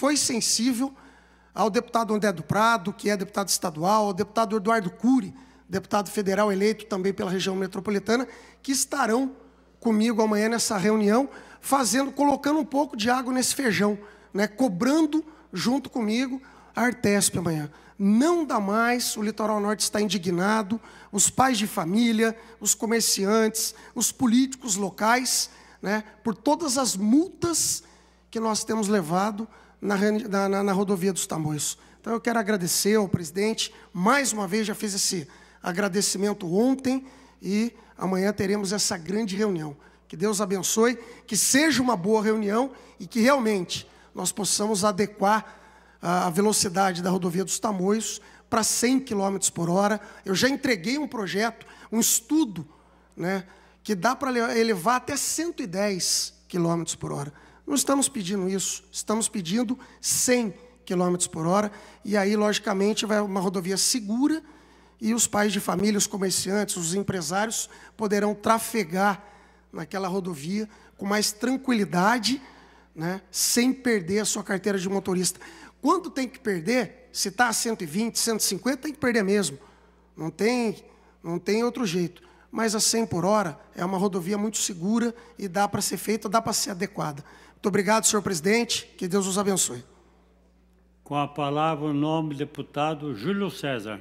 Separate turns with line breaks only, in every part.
foi sensível ao deputado André do Prado, que é deputado estadual, ao deputado Eduardo Cury, deputado federal eleito também pela região metropolitana, que estarão comigo amanhã nessa reunião, colocando um pouco de água nesse feijão, né, cobrando junto comigo a Artesp amanhã. Não dá mais, o Litoral Norte está indignado, os pais de família, os comerciantes, os políticos locais, né, por todas as multas que nós temos levado na rodovia dos Tamoios. Então, eu quero agradecer ao presidente, mais uma vez, já fiz esse agradecimento ontem, e amanhã teremos essa grande reunião. Que Deus abençoe, que seja uma boa reunião e que realmente nós possamos adequar a velocidade da rodovia dos Tamoios para 100 km por hora. Eu já entreguei um projeto, um estudo, né, que dá para elevar até 110 km por hora. Não estamos pedindo isso, estamos pedindo 100 km por hora, e aí, logicamente, vai uma rodovia segura, e os pais de família, os comerciantes, os empresários poderão trafegar naquela rodovia com mais tranquilidade, né, sem perder a sua carteira de motorista. Quando tem que perder, se está a 120, 150, tem que perder mesmo. Não tem outro jeito. Mas a 100 por hora é uma rodovia muito segura e dá para ser feita, dá para ser adequada. Muito obrigado, senhor presidente. Que Deus os abençoe.
Com a palavra, o nome do deputado Júlio César.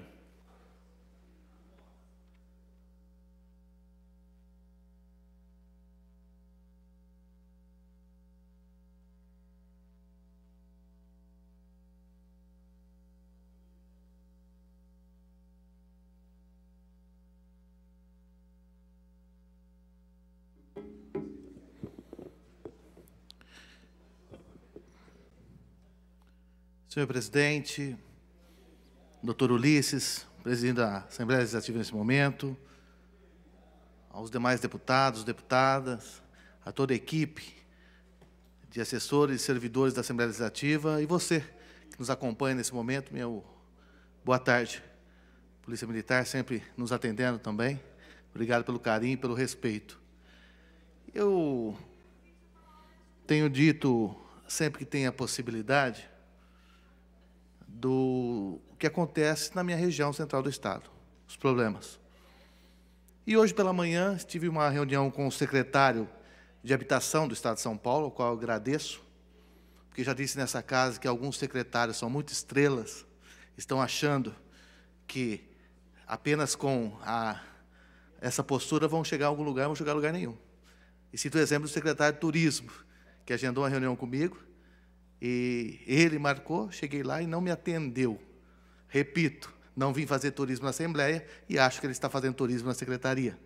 Senhor presidente, doutor Ulisses, presidente da Assembleia Legislativa nesse momento, aos demais deputados, deputadas, a toda a equipe de assessores e servidores da Assembleia Legislativa, e você que nos acompanha nesse momento, meu boa tarde. Polícia Militar sempre nos atendendo também. Obrigado pelo carinho e pelo respeito. Eu tenho dito, sempre que tem a possibilidade, do que acontece na minha região central do Estado, os problemas. E hoje pela manhã tive uma reunião com o secretário de Habitação do Estado de São Paulo, ao qual eu agradeço, porque já disse nessa casa que alguns secretários são muito estrelas, estão achando que apenas com essa postura vão chegar a algum lugar, vão chegar a lugar nenhum. E cito o exemplo do secretário de Turismo, que agendou uma reunião comigo, e ele marcou, cheguei lá e não me atendeu. Repito, não vim fazer turismo na Assembleia e acho que ele está fazendo turismo na Secretaria.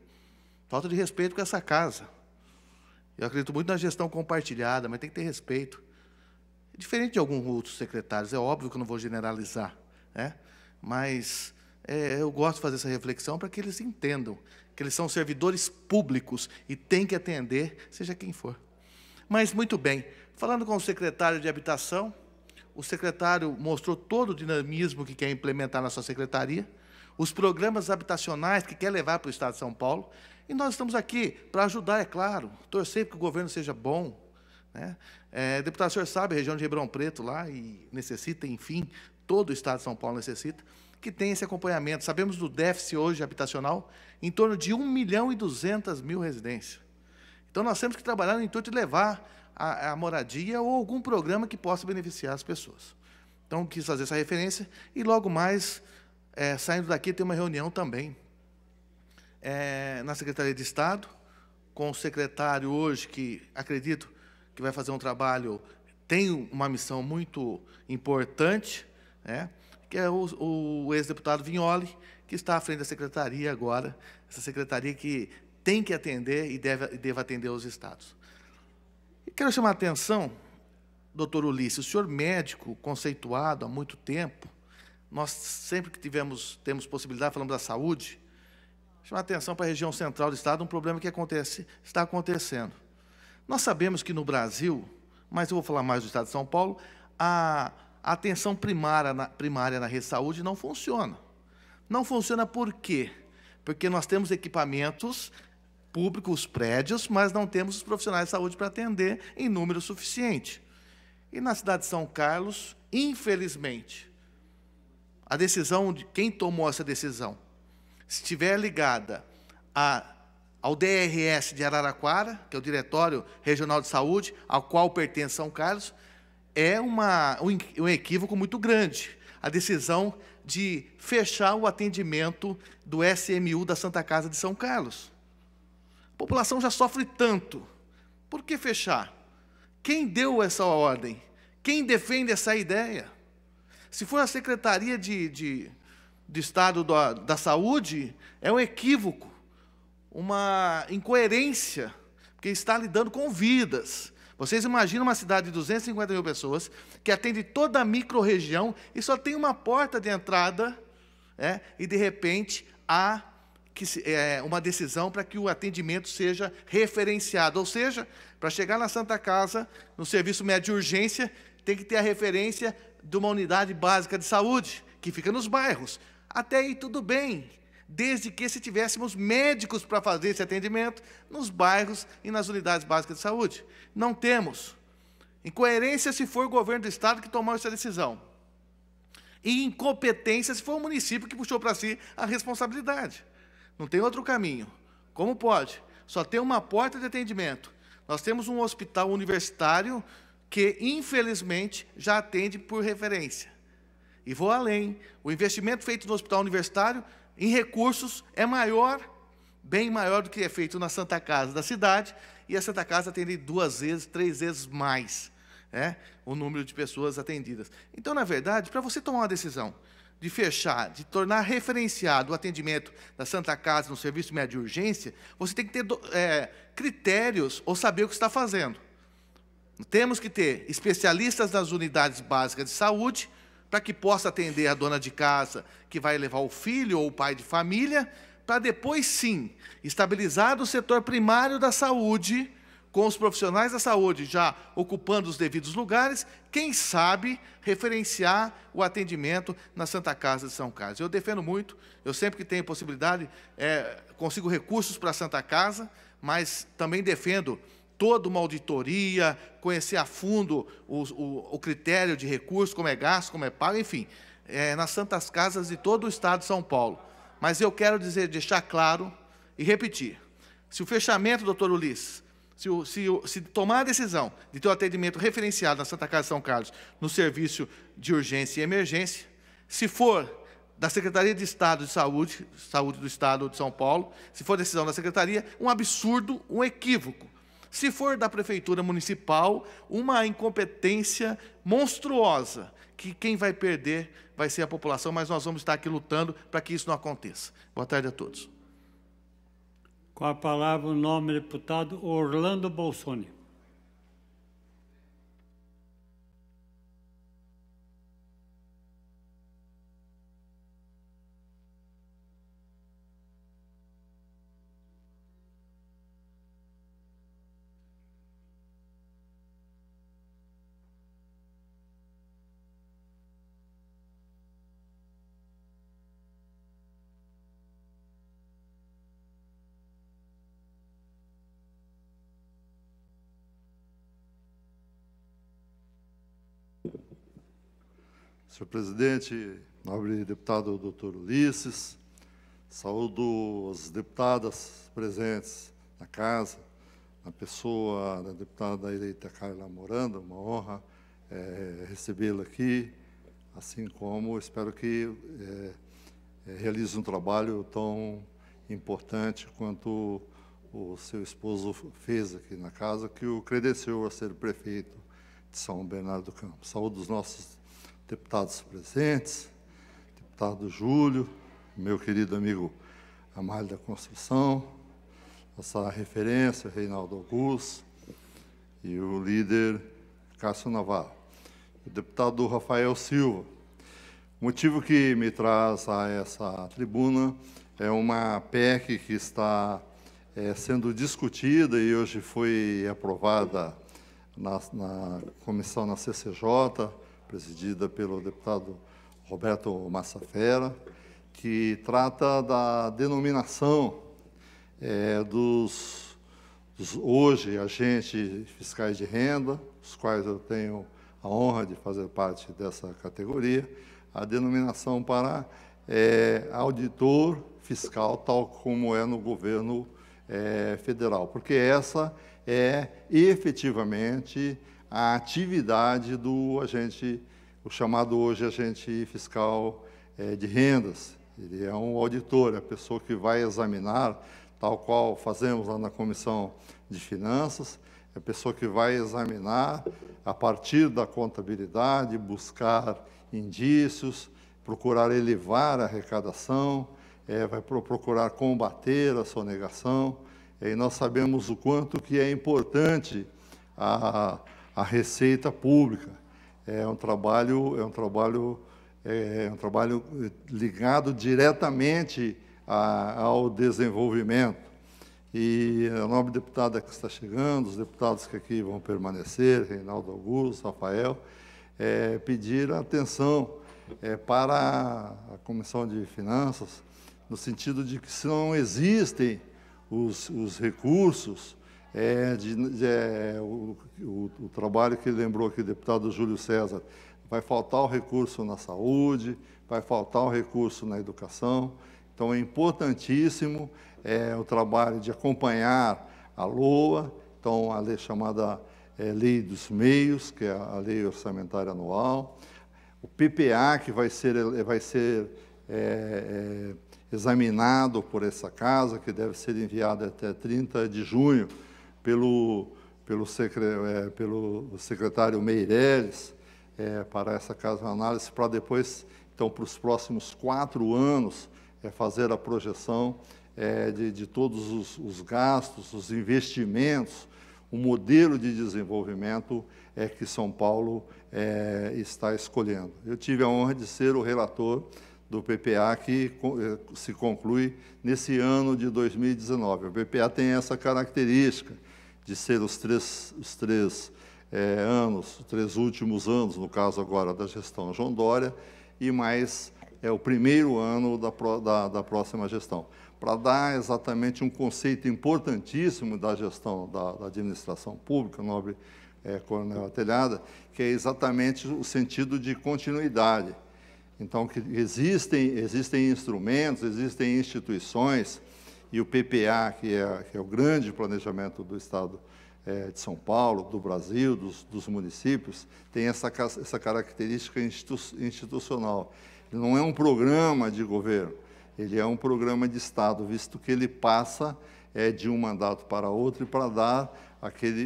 Falta de respeito com essa casa. Eu acredito muito na gestão compartilhada, mas tem que ter respeito. Diferente de alguns outros secretários, é óbvio que eu não vou generalizar, né? Mas eu gosto de fazer essa reflexão para que eles entendam que eles são servidores públicos e têm que atender, seja quem for. Mas, muito bem, falando com o secretário de Habitação, o secretário mostrou todo o dinamismo que quer implementar na sua secretaria, os programas habitacionais que quer levar para o Estado de São Paulo, e nós estamos aqui para ajudar, é claro, torcer para que o governo seja bom, né? Deputado, o senhor sabe, a região de Ribeirão Preto lá, e necessita, enfim, todo o Estado de São Paulo necessita, que tem esse acompanhamento. Sabemos do déficit hoje habitacional em torno de 1.200.000 residências. Então, nós temos que trabalhar no intuito de levar a moradia ou algum programa que possa beneficiar as pessoas. Então, quis fazer essa referência e, logo mais, saindo daqui, tem uma reunião também na Secretaria de Estado, com o secretário hoje, que acredito que vai fazer um trabalho, tem uma missão muito importante, né, que é o ex-deputado Vignoli, que está à frente da secretaria agora, essa secretaria que tem que atender e deve atender os estados. E quero chamar a atenção, doutor Ulisses, o senhor médico conceituado há muito tempo, nós sempre que temos possibilidade, falamos da saúde, chamar a atenção para a região central do estado, um problema que está acontecendo. Nós sabemos que no Brasil, mas eu vou falar mais do estado de São Paulo, a atenção primária na rede de saúde não funciona. Não funciona por quê? Porque nós temos equipamentos públicos, prédios, mas não temos os profissionais de saúde para atender em número suficiente. E na cidade de São Carlos, infelizmente, a decisão de quem tomou essa decisão, se estiver ligada ao DRS de Araraquara, que é o Diretório Regional de Saúde, ao qual pertence São Carlos, é um equívoco muito grande. A decisão de fechar o atendimento do SMU da Santa Casa de São Carlos. A população já sofre tanto. Por que fechar? Quem deu essa ordem? Quem defende essa ideia? Se for a Secretaria de Estado da Saúde, é um equívoco, uma incoerência, porque está lidando com vidas. Vocês imaginam uma cidade de 250 mil pessoas, que atende toda a micro-região e só tem uma porta de entrada, e, de repente, há uma decisão para que o atendimento seja referenciado. Ou seja, para chegar na Santa Casa, no serviço médico de urgência, tem que ter a referência de uma unidade básica de saúde, que fica nos bairros. Até aí tudo bem, desde que se tivéssemos médicos para fazer esse atendimento nos bairros e nas unidades básicas de saúde. Não temos. Incoerência se for o governo do Estado que tomou essa decisão. E incompetência se for o município que puxou para si a responsabilidade. Não tem outro caminho. Como pode? Só tem uma porta de atendimento. Nós temos um hospital universitário que, infelizmente, já atende por referência. E vou além. O investimento feito no hospital universitário, em recursos, é maior, bem maior do que é feito na Santa Casa da cidade, e a Santa Casa atende 2 vezes, 3 vezes mais o número de pessoas atendidas. Então, na verdade, para você tomar uma decisão de fechar, de tornar referenciado o atendimento da Santa Casa no serviço médio de urgência, você tem que ter critérios ou saber o que está fazendo. Temos que ter especialistas nas unidades básicas de saúde, para que possa atender a dona de casa, que vai levar o filho ou o pai de família, para depois, sim, estabilizar o setor primário da saúde, com os profissionais da saúde já ocupando os devidos lugares, quem sabe referenciar o atendimento na Santa Casa de São Carlos. Eu defendo muito, eu sempre que tenho possibilidade, consigo recursos para a Santa Casa, mas também defendo toda uma auditoria, conhecer a fundo o critério de recursos, como é gasto, como é pago, enfim, nas Santas Casas de todo o Estado de São Paulo. Mas eu quero deixar claro e repetir, se o fechamento, doutor Ulisses, se tomar a decisão de ter o atendimento referenciado na Santa Casa de São Carlos no serviço de urgência e emergência, se for da Secretaria de Estado de Saúde, Saúde do Estado de São Paulo, se for decisão da Secretaria, um absurdo, um equívoco. Se for da Prefeitura Municipal, uma incompetência monstruosa, que quem vai perder vai ser a população, mas nós vamos estar aqui lutando para que isso não aconteça. Boa tarde a todos.
Com a palavra, o nome do deputado Orlando Bolsoni.
Senhor presidente, nobre deputado doutor Ulisses, saúdo as deputadas presentes na casa, na pessoa da deputada eleita Carla Moranda, uma honra recebê-la aqui, assim como espero que realize um trabalho tão importante quanto o seu esposo fez aqui na casa, que o credenciou a ser o prefeito de São Bernardo do Campo. Saúdo os nossos deputados presentes, deputado Júlio, meu querido amigo Amália da Construção, nossa referência, Reinaldo Augusto, e o líder Cássio Navarro, o deputado Rafael Silva. O motivo que me traz a essa tribuna é uma PEC que está sendo discutida e hoje foi aprovada na comissão, na CCJ, presidida pelo deputado Roberto Massafera, que trata da denominação dos hoje agentes fiscais de renda, os quais eu tenho a honra de fazer parte dessa categoria, a denominação para auditor fiscal, tal como é no governo federal, porque essa é efetivamente a atividade do agente, o chamado hoje agente fiscal de rendas. Ele é um auditor, é a pessoa que vai examinar, tal qual fazemos lá na Comissão de Finanças, é a pessoa que vai examinar, a partir da contabilidade, buscar indícios, procurar elevar a arrecadação, vai procurar combater a sonegação, e nós sabemos o quanto que é importante a receita pública. É um trabalho ligado diretamente ao desenvolvimento. E a nobre deputada que está chegando, os deputados que aqui vão permanecer, Reinaldo Augusto, Rafael, pedir atenção para a Comissão de Finanças, no sentido de que, se não existem os recursos, o trabalho que lembrou aqui o deputado Júlio César, vai faltar o recurso na saúde, vai faltar o recurso na educação. Então, é importantíssimo o trabalho de acompanhar a LOA, então, a lei chamada Lei dos Meios, que é a Lei Orçamentária Anual, o PPA, que vai ser examinado por essa casa, que deve ser enviado até 30 de junho pelo secretário Meirelles, para essa casa de análise, para depois, então, para os próximos 4 anos, fazer a projeção de todos os gastos, os investimentos, o modelo de desenvolvimento que São Paulo está escolhendo. Eu tive a honra de ser o relator do PPA, que se conclui nesse ano de 2019. O PPA tem essa característica de ser os três últimos anos, no caso agora da gestão João Dória, e mais o primeiro ano da próxima gestão, para dar exatamente um conceito importantíssimo da gestão da administração pública, nobre Coronel Atelhada, que é exatamente o sentido de continuidade. Então, que existem instrumentos, existem instituições, e o PPA, que é o grande planejamento do Estado de São Paulo, do Brasil, dos municípios, tem essa característica institucional. Ele não é um programa de governo, ele é um programa de Estado, visto que ele passa de um mandato para outro e para dar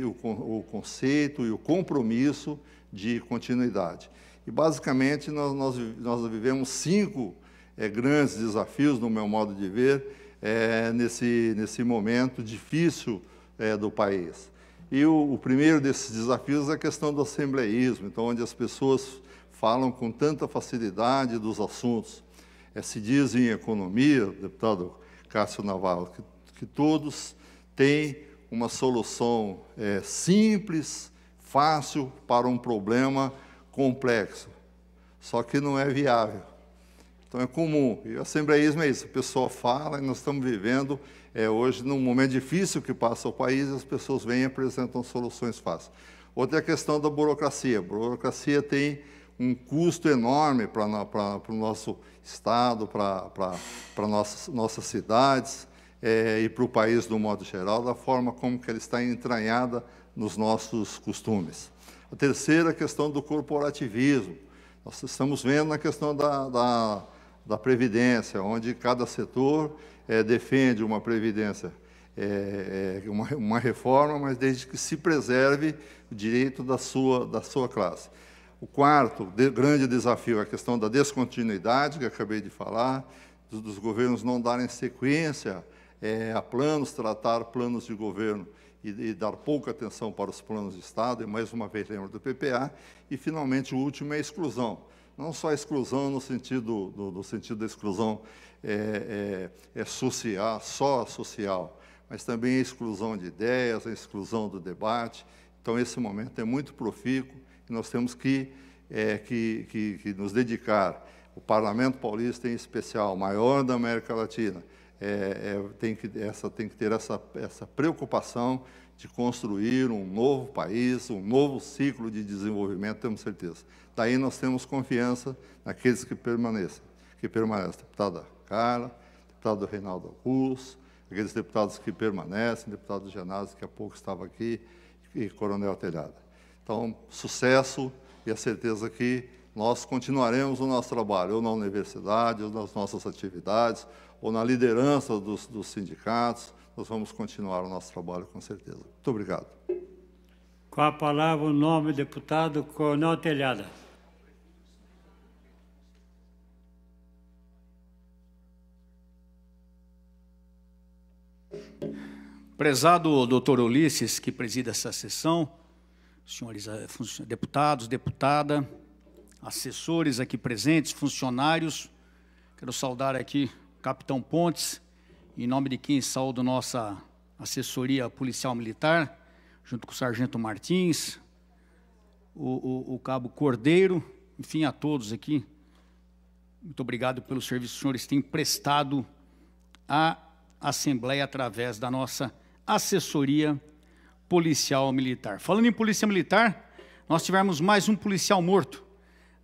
o conceito e o compromisso de continuidade. E, basicamente, nós vivemos 5 grandes desafios, no meu modo de ver, nesse momento difícil do país. E o primeiro desses desafios é a questão do assembleísmo, então, onde as pessoas falam com tanta facilidade dos assuntos. Se diz em economia, deputado Cássio Navarro, que todos têm uma solução simples, fácil para um problema complexo, só que não é viável. Então, é comum. E o assembleísmo é isso, a pessoa fala, e nós estamos vivendo hoje num momento difícil que passa o país, as pessoas vêm e apresentam soluções fáceis. Outra é a questão da burocracia. A burocracia tem um custo enorme para o nosso Estado, para nossas cidades e para o país, do modo geral, da forma como que ela está entranhada nos nossos costumes. A terceira é a questão do corporativismo. Nós estamos vendo na questão da Previdência, onde cada setor defende uma Previdência, uma reforma, mas desde que se preserve o direito da sua classe. O quarto grande desafio é a questão da descontinuidade, que eu acabei de falar, dos governos não darem sequência a planos, tratar planos de governo e dar pouca atenção para os planos de Estado, e mais uma vez lembro do PPA, e finalmente o último é a exclusão. Não só a exclusão no sentido da exclusão social, só social, mas também a exclusão de ideias, a exclusão do debate. Então, esse momento é muito profícuo, e nós temos que nos dedicar. O Parlamento Paulista, em especial, o maior da América Latina, tem que ter essa preocupação de construir um novo país, um novo ciclo de desenvolvimento, temos certeza. Daí nós temos confiança naqueles que permanecem. Deputada Carla, deputado Reinaldo Augusto, aqueles deputados que permanecem, deputado Genásio, que há pouco estava aqui, e Coronel Telhada. Então, sucesso e a certeza que nós continuaremos o nosso trabalho, ou na universidade, ou nas nossas atividades, ou na liderança dos sindicatos, nós vamos continuar o nosso trabalho com certeza. Muito obrigado.
Com a palavra, o nome do deputado Coronel Telhada.
Prezado doutor Ulisses, que presida essa sessão, senhores deputados, deputada, assessores aqui presentes, funcionários, quero saudar aqui o capitão Pontes, em nome de quem saúdo nossa assessoria policial militar, junto com o sargento Martins, o cabo Cordeiro, enfim, a todos aqui. Muito obrigado pelo serviço que os senhores têm prestado à Assembleia através da nossa assessoria policial militar. Falando em polícia militar, nós tivemos mais um policial morto,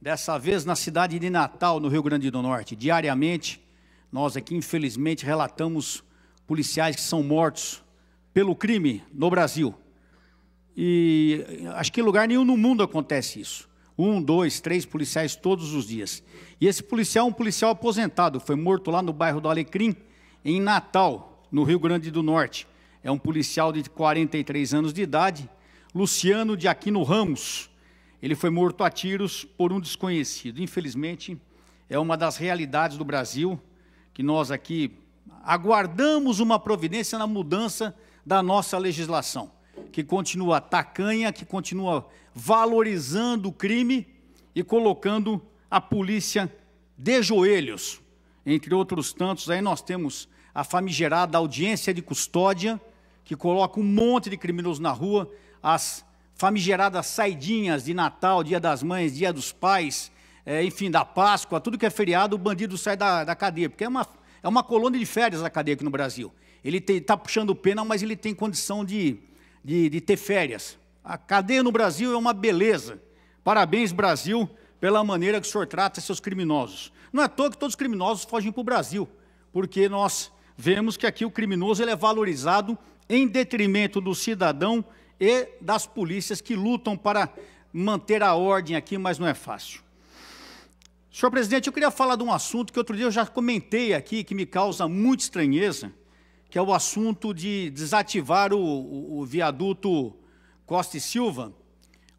dessa vez na cidade de Natal, no Rio Grande do Norte. Diariamente, nós aqui, infelizmente, relatamos policiais que são mortos pelo crime no Brasil. E acho que em lugar nenhum no mundo acontece isso. 1, 2, 3 policiais todos os dias. E esse policial é um policial aposentado, foi morto lá no bairro do Alecrim, em Natal, no Rio Grande do Norte. É um policial de 43 anos de idade, Luciano de Aquino Ramos. Ele foi morto a tiros por um desconhecido. Infelizmente, é uma das realidades do Brasil, que nós aqui aguardamos uma providência na mudança da nossa legislação, que continua tacanha, que continua valorizando o crime e colocando a polícia de joelhos. Entre outros tantos, aí nós temos a famigerada audiência de custódia, que coloca um monte de criminosos na rua, as famigeradas saidinhas de Natal, Dia das Mães, Dia dos Pais, enfim, da Páscoa, tudo que é feriado, o bandido sai da cadeia, porque é uma colônia de férias a cadeia aqui no Brasil. Ele está puxando pena, mas ele tem condição de ter férias. A cadeia no Brasil é uma beleza. Parabéns, Brasil, pela maneira que o senhor trata seus criminosos. Não é à toa que todos os criminosos fogem para o Brasil, porque nós vemos que aqui o criminoso ele é valorizado em detrimento do cidadão e das polícias que lutam para manter a ordem aqui, mas não é fácil. Senhor presidente, eu queria falar de um assunto que outro dia eu já comentei aqui, que me causa muita estranheza, que é o assunto de desativar o viaduto Costa e Silva,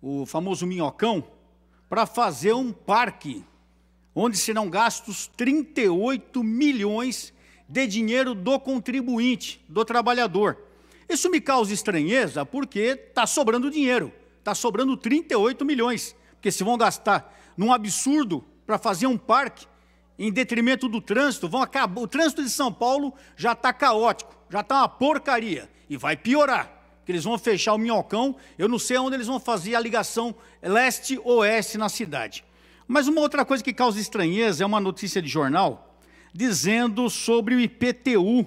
o famoso Minhocão, para fazer um parque, onde serão gastos 38 milhões de dinheiro do contribuinte, do trabalhador. Isso me causa estranheza porque está sobrando dinheiro, está sobrando 38 milhões, porque se vão gastar num absurdo para fazer um parque, em detrimento do trânsito, vão acabar. O trânsito de São Paulo já está caótico, já está uma porcaria, e vai piorar, porque eles vão fechar o Minhocão, eu não sei onde eles vão fazer a ligação leste-oeste na cidade. Mas uma outra coisa que causa estranheza é uma notícia de jornal, dizendo sobre o IPTU,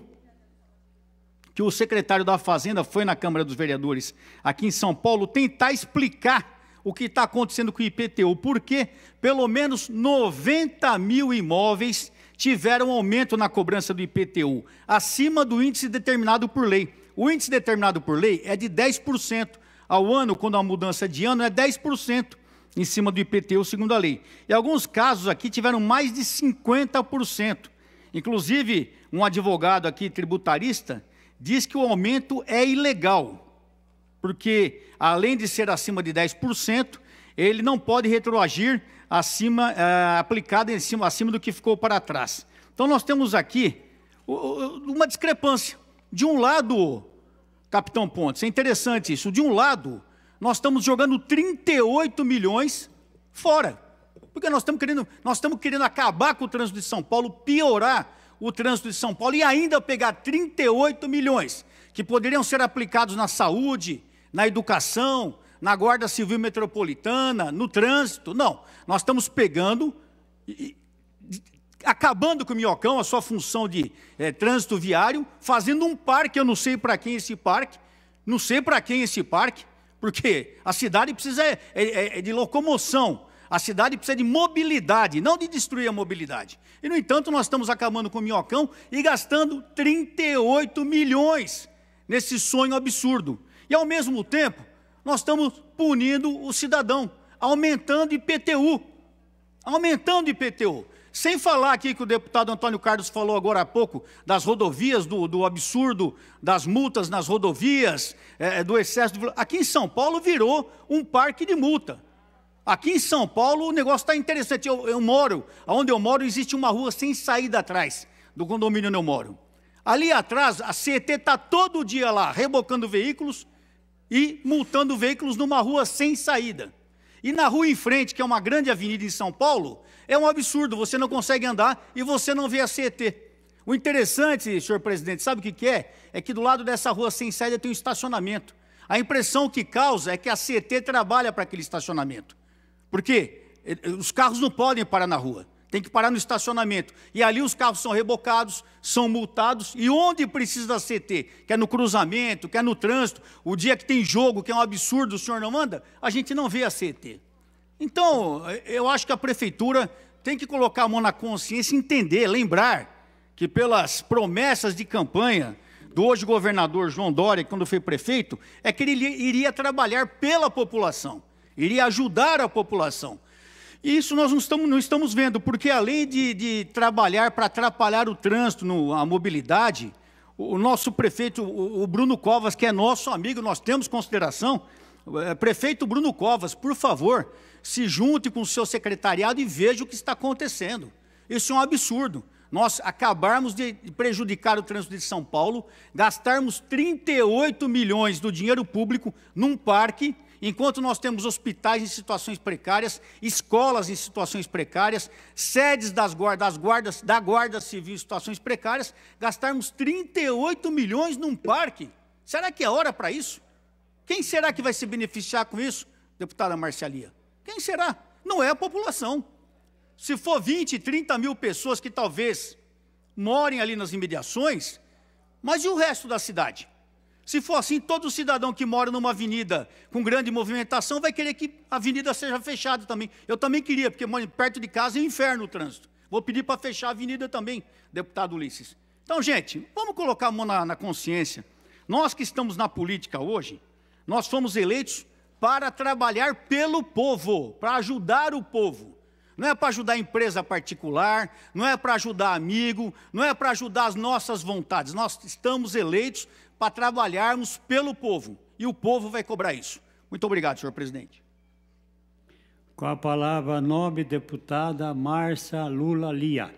que o secretário da Fazenda foi na Câmara dos Vereadores aqui em São Paulo tentar explicar o que está acontecendo com o IPTU, porque pelo menos 90 mil imóveis tiveram aumento na cobrança do IPTU, acima do índice determinado por lei. O índice determinado por lei é de 10% ao ano, quando a mudança de ano é 10% em cima do IPTU, segundo a lei. E alguns casos aqui tiveram mais de 50%. Inclusive, um advogado aqui, tributarista, diz que o aumento é ilegal, porque, além de ser acima de 10%, ele não pode retroagir aplicado acima do que ficou para trás. Então, nós temos aqui uma discrepância. De um lado, capitão Pontes, é interessante isso, de um lado, nós estamos jogando 38 milhões fora, porque nós estamos querendo acabar com o trânsito de São Paulo, piorar o trânsito de São Paulo e ainda pegar 38 milhões, que poderiam ser aplicados na saúde, na educação, na Guarda Civil Metropolitana, no trânsito. Não, nós estamos pegando, acabando com o Minhocão, a sua função de trânsito viário, fazendo um parque, eu não sei para quem esse parque, Não sei para quem esse parque, porque a cidade precisa de locomoção, a cidade precisa de mobilidade, não de destruir a mobilidade. E, no entanto, nós estamos acabando com o Minhocão e gastando 38 milhões nesse sonho absurdo. E, ao mesmo tempo, nós estamos punindo o cidadão, aumentando IPTU. Aumentando IPTU. Sem falar aqui que o deputado Antônio Carlos falou agora há pouco das rodovias, do absurdo das multas nas rodovias, do excesso de... Aqui em São Paulo virou um parque de multa. Aqui em São Paulo o negócio está interessante. Eu moro, onde eu moro existe uma rua sem saída atrás do condomínio onde eu moro. Ali atrás a CET está todo dia lá, rebocando veículos e multando veículos numa rua sem saída. E na rua em frente, que é uma grande avenida em São Paulo, é um absurdo, você não consegue andar e você não vê a CET. O interessante, senhor presidente, sabe o que é? É que do lado dessa rua sem saída tem um estacionamento. A impressão que causa é que a CET trabalha para aquele estacionamento. Por quê? Os carros não podem parar na rua, tem que parar no estacionamento. E ali os carros são rebocados, são multados, e onde precisa da CET, que é no cruzamento, que é no trânsito, o dia que tem jogo, que é um absurdo, o senhor não manda, a gente não vê a CET. Então, eu acho que a prefeitura tem que colocar a mão na consciência e entender, lembrar que pelas promessas de campanha do hoje governador João Dória, quando foi prefeito, é que ele iria trabalhar pela população, iria ajudar a população. E isso nós não estamos vendo, porque além de trabalhar para atrapalhar o trânsito, a mobilidade, o nosso prefeito, o Bruno Covas, que é nosso amigo, nós temos consideração, prefeito Bruno Covas, por favor, se junte com o seu secretariado e veja o que está acontecendo. Isso é um absurdo. Nós acabarmos de prejudicar o trânsito de São Paulo, gastarmos 38 milhões do dinheiro público num parque, enquanto nós temos hospitais em situações precárias, escolas em situações precárias, sedes da Guarda Civil em situações precárias, gastarmos 38 milhões num parque. Será que é hora para isso? Quem será que vai se beneficiar com isso, deputada Marcialia? Quem será? Não é a população. Se for 20, 30 mil pessoas que talvez morem ali nas imediações, mas e o resto da cidade? Se for assim, todo cidadão que mora numa avenida com grande movimentação vai querer que a avenida seja fechada também. Eu também queria, porque perto de casa é um inferno o trânsito. Vou pedir para fechar a avenida também, deputado Ulisses. Então, gente, vamos colocar a mão na consciência. Nós que estamos na política hoje, nós fomos eleitos para trabalhar pelo povo, para ajudar o povo. Não é para ajudar a empresa particular, não é para ajudar amigo, não é para ajudar as nossas vontades. Nós estamos eleitos para trabalharmos pelo povo, e o povo vai cobrar isso. Muito obrigado, senhor presidente.
Com a palavra, nome deputada Márcia Lula Lia.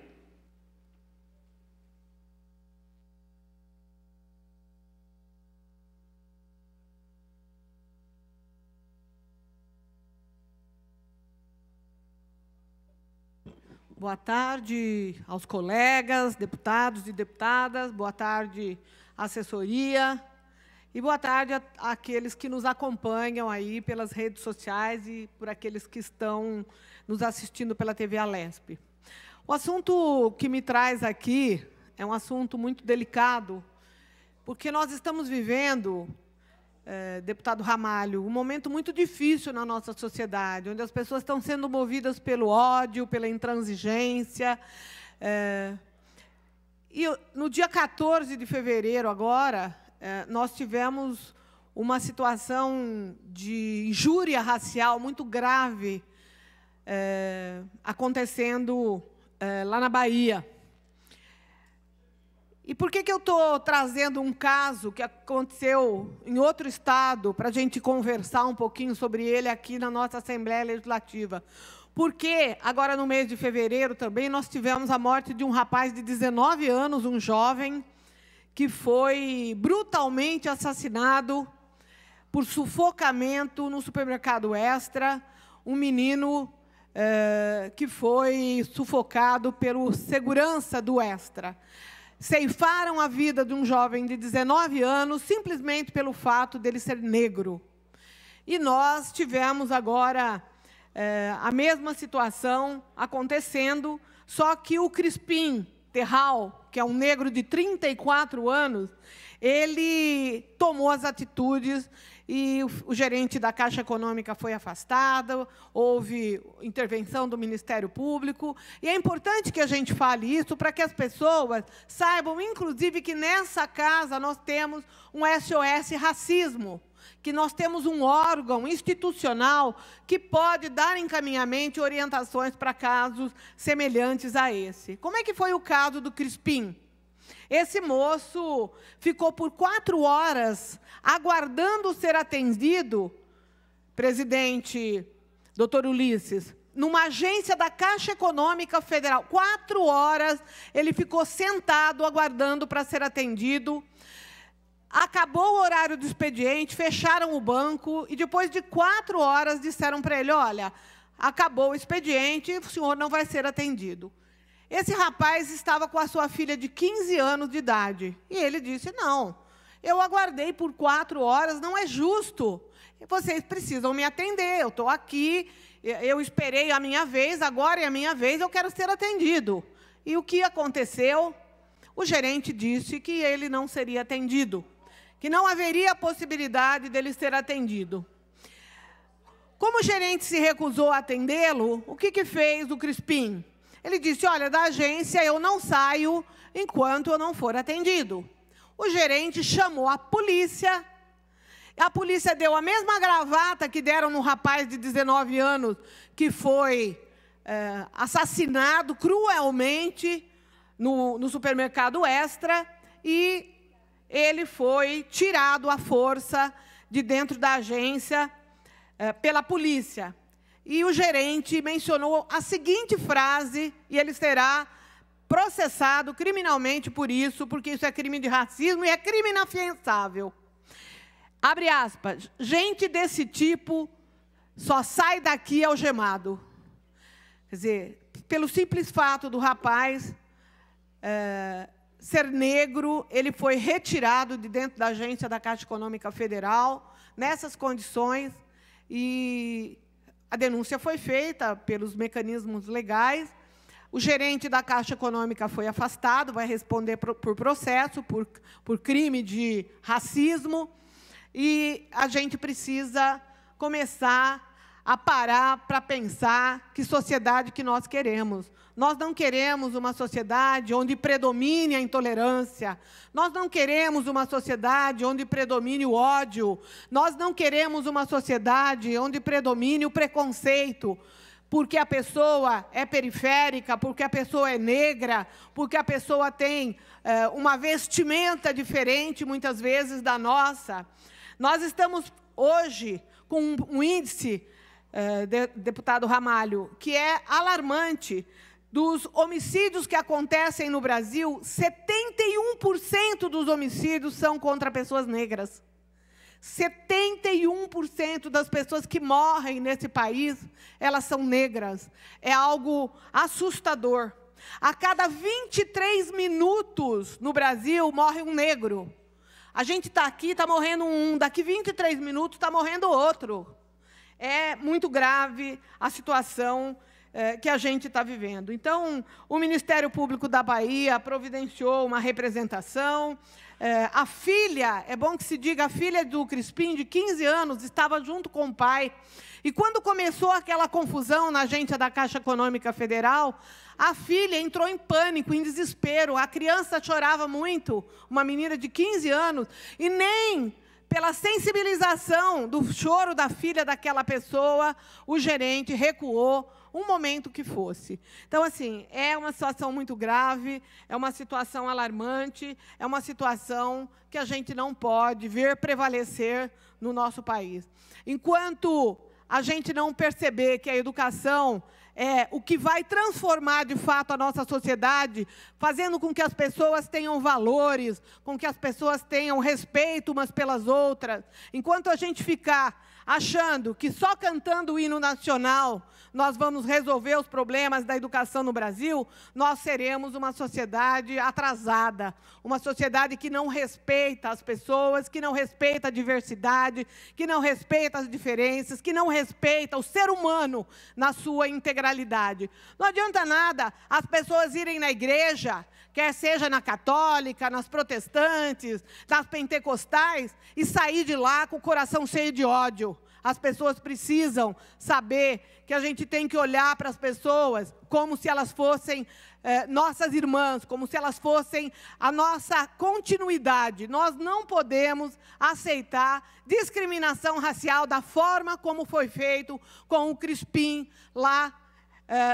Boa tarde aos colegas, deputados e deputadas, boa tarde, assessoria, e boa tarde àqueles que nos acompanham aí pelas redes sociais e por aqueles que estão nos assistindo pela TV Alesp. O assunto que me traz aqui é um assunto muito delicado, porque nós estamos vivendo, deputado Ramalho, um momento muito difícil na nossa sociedade, onde as pessoas estão sendo movidas pelo ódio, pela intransigência. E no dia 14 de fevereiro, agora, nós tivemos uma situação de injúria racial muito grave acontecendo lá na Bahia. E por que eu estou trazendo um caso que aconteceu em outro estado para a gente conversar um pouquinho sobre ele aqui na nossa Assembleia Legislativa? Porque agora, no mês de fevereiro, também, nós tivemos a morte de um rapaz de 19 anos, um jovem, que foi brutalmente assassinado por sufocamento no supermercado Extra, um menino que foi sufocado pelo segurança do Extra. Ceifaram a vida de um jovem de 19 anos, simplesmente pelo fato dele ser negro. E nós tivemos agora a mesma situação acontecendo, só que o Crispim, Terral, que é um negro de 34 anos, ele tomou as atitudes e o gerente da Caixa Econômica foi afastado, houve intervenção do Ministério Público. E é importante que a gente fale isso para que as pessoas saibam, inclusive, que nessa casa nós temos um SOS Racismo, que nós temos um órgão institucional que pode dar encaminhamento e orientações para casos semelhantes a esse. Como é que foi o caso do Crispim? Esse moço ficou por 4 horas aguardando ser atendido, presidente, doutor Ulisses, numa agência da Caixa Econômica Federal. 4 horas ele ficou sentado aguardando para ser atendido. Acabou o horário do expediente, fecharam o banco e depois de 4 horas disseram para ele, olha, acabou o expediente, o senhor não vai ser atendido. Esse rapaz estava com a sua filha de 15 anos de idade. E ele disse, não, eu aguardei por 4 horas, não é justo. Vocês precisam me atender, eu estou aqui, eu esperei a minha vez, agora é a minha vez, eu quero ser atendido. E o que aconteceu? O gerente disse que ele não seria atendido, que não haveria possibilidade dele ser atendido. Como o gerente se recusou a atendê-lo, o que fez o Crispim? Ele disse, olha, da agência eu não saio enquanto eu não for atendido. O gerente chamou a polícia deu a mesma gravata que deram no rapaz de 19 anos que foi assassinado cruelmente no supermercado Extra e ele foi tirado à força de dentro da agência pela polícia. E o gerente mencionou a seguinte frase, e ele será processado criminalmente por isso, porque isso é crime de racismo e é crime inafiançável. Abre aspas, gente desse tipo só sai daqui algemado. Quer dizer, pelo simples fato do rapaz ser negro, ele foi retirado de dentro da agência da Caixa Econômica Federal, nessas condições, e a denúncia foi feita pelos mecanismos legais. O gerente da Caixa Econômica foi afastado, vai responder por processo, por crime de racismo. E a gente precisa começar a parar para pensar que sociedade que nós queremos. Nós não queremos uma sociedade onde predomine a intolerância. Nós não queremos uma sociedade onde predomine o ódio. Nós não queremos uma sociedade onde predomine o preconceito, porque a pessoa é periférica, porque a pessoa é negra, porque a pessoa tem uma vestimenta diferente, muitas vezes, da nossa. Nós estamos, hoje, com um índice, deputado Ramalho, que é alarmante. Dos homicídios que acontecem no Brasil, 71% dos homicídios são contra pessoas negras. 71% das pessoas que morrem nesse país, elas são negras. É algo assustador. A cada 23 minutos no Brasil, morre um negro. A gente está aqui, está morrendo um, daqui 23 minutos está morrendo outro. É muito grave a situação que a gente está vivendo. Então, o Ministério Público da Bahia providenciou uma representação. A filha, é bom que se diga, a filha do Crispim, de 15 anos, estava junto com o pai. E quando começou aquela confusão na agência da Caixa Econômica Federal, a filha entrou em pânico, em desespero. A criança chorava muito, uma menina de 15 anos, e nem pela sensibilização do choro da filha daquela pessoa, o gerente recuou um momento que fosse. Então, assim, é uma situação muito grave, é uma situação alarmante, é uma situação que a gente não pode ver prevalecer no nosso país. Enquanto a gente não perceber que a educação é o que vai transformar, de fato, a nossa sociedade, fazendo com que as pessoas tenham valores, com que as pessoas tenham respeito umas pelas outras, enquanto a gente ficar achando que só cantando o hino nacional nós vamos resolver os problemas da educação no Brasil, nós seremos uma sociedade atrasada, uma sociedade que não respeita as pessoas, que não respeita a diversidade, que não respeita as diferenças, que não respeita o ser humano na sua integralidade. Não adianta nada as pessoas irem na igreja, quer seja na católica, nas protestantes, nas pentecostais, e sair de lá com o coração cheio de ódio. As pessoas precisam saber que a gente tem que olhar para as pessoas como se elas fossem nossas irmãs, como se elas fossem a nossa continuidade. Nós não podemos aceitar discriminação racial da forma como foi feito com o Crispim lá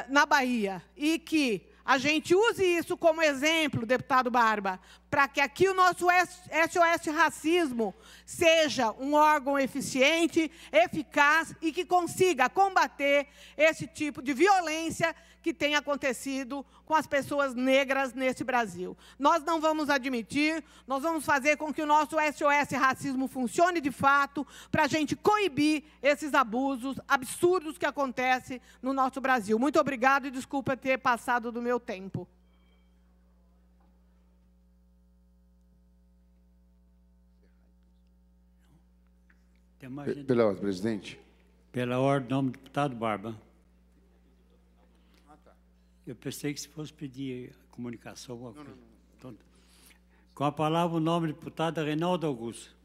na Bahia. E que a gente use isso como exemplo, deputado Barba, para que aqui o nosso SOS Racismo seja um órgão eficiente, eficaz e que consiga combater esse tipo de violência que tem acontecido com as pessoas negras nesse Brasil. Nós não vamos admitir, nós vamos fazer com que o nosso SOS Racismo funcione de fato para a gente coibir esses abusos absurdos que acontecem no nosso Brasil. Muito obrigado e desculpa ter passado do meu tempo.
Pela ordem, presidente.
Pela ordem, nome do deputado Barba. Eu pensei que se fosse pedir comunicação, alguma coisa. Não. Então, com a palavra, o nome do deputado Reinaldo Augusto.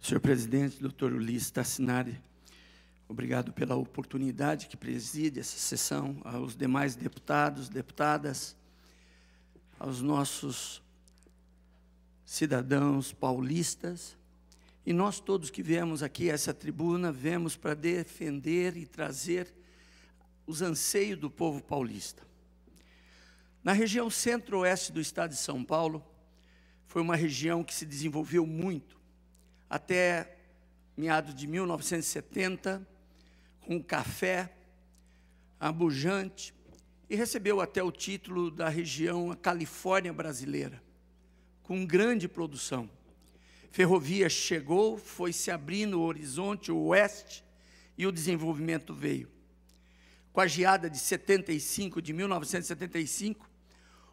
Senhor presidente, doutor Ulisses Tassinari, obrigado pela oportunidade que preside essa sessão, aos demais deputados, deputadas, aos nossos cidadãos paulistas, e nós todos que viemos aqui a essa tribuna, viemos para defender e trazer os anseios do povo paulista. Na região centro-oeste do estado de São Paulo, foi uma região que se desenvolveu muito, até meados de 1970, com o café, a bujante, e recebeu até o título da região Califórnia brasileira, com grande produção. Ferrovia chegou, foi se abrindo o horizonte oeste, e o desenvolvimento veio. Com a geada de 1975,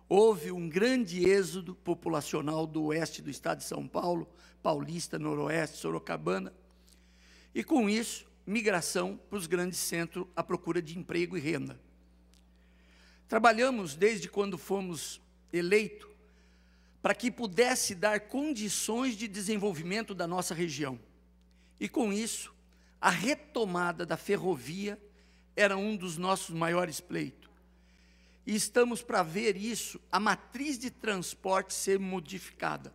houve um grande êxodo populacional do oeste do estado de São Paulo, Paulista, Noroeste, Sorocabana, e com isso, migração para os grandes centros à procura de emprego e renda. Trabalhamos desde quando fomos eleitos para que pudesse dar condições de desenvolvimento da nossa região. E com isso, a retomada da ferrovia era um dos nossos maiores pleitos. E estamos para ver isso, a matriz de transporte ser modificada.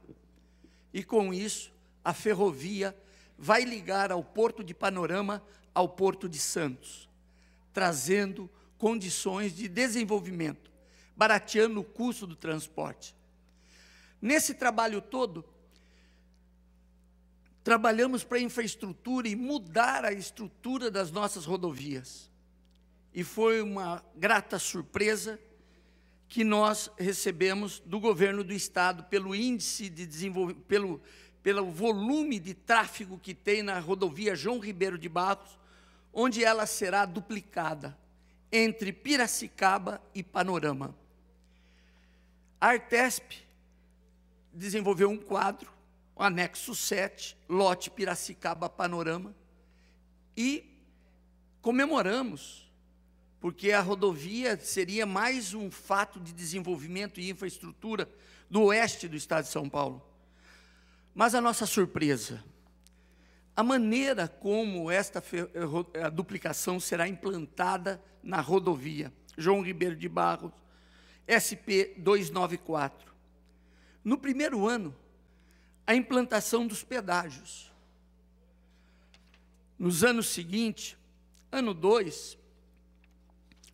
E com isso, a ferrovia vai ligar ao Porto de Panorama ao Porto de Santos, trazendo condições de desenvolvimento, barateando o custo do transporte. Nesse trabalho todo, trabalhamos para a infraestrutura e mudar a estrutura das nossas rodovias. E foi uma grata surpresa que nós recebemos do governo do estado pelo índice de desenvolvimento, pelo volume de tráfego que tem na rodovia João Ribeiro de Barros, onde ela será duplicada entre Piracicaba e Panorama. A Artesp desenvolveu um quadro, o anexo 7, lote Piracicaba-Panorama, e comemoramos, porque a rodovia seria mais um fato de desenvolvimento e infraestrutura do oeste do estado de São Paulo. Mas a nossa surpresa, a maneira como a duplicação será implantada na rodovia João Ribeiro de Barros, SP 294. No primeiro ano, a implantação dos pedágios. Nos anos seguintes, ano 2,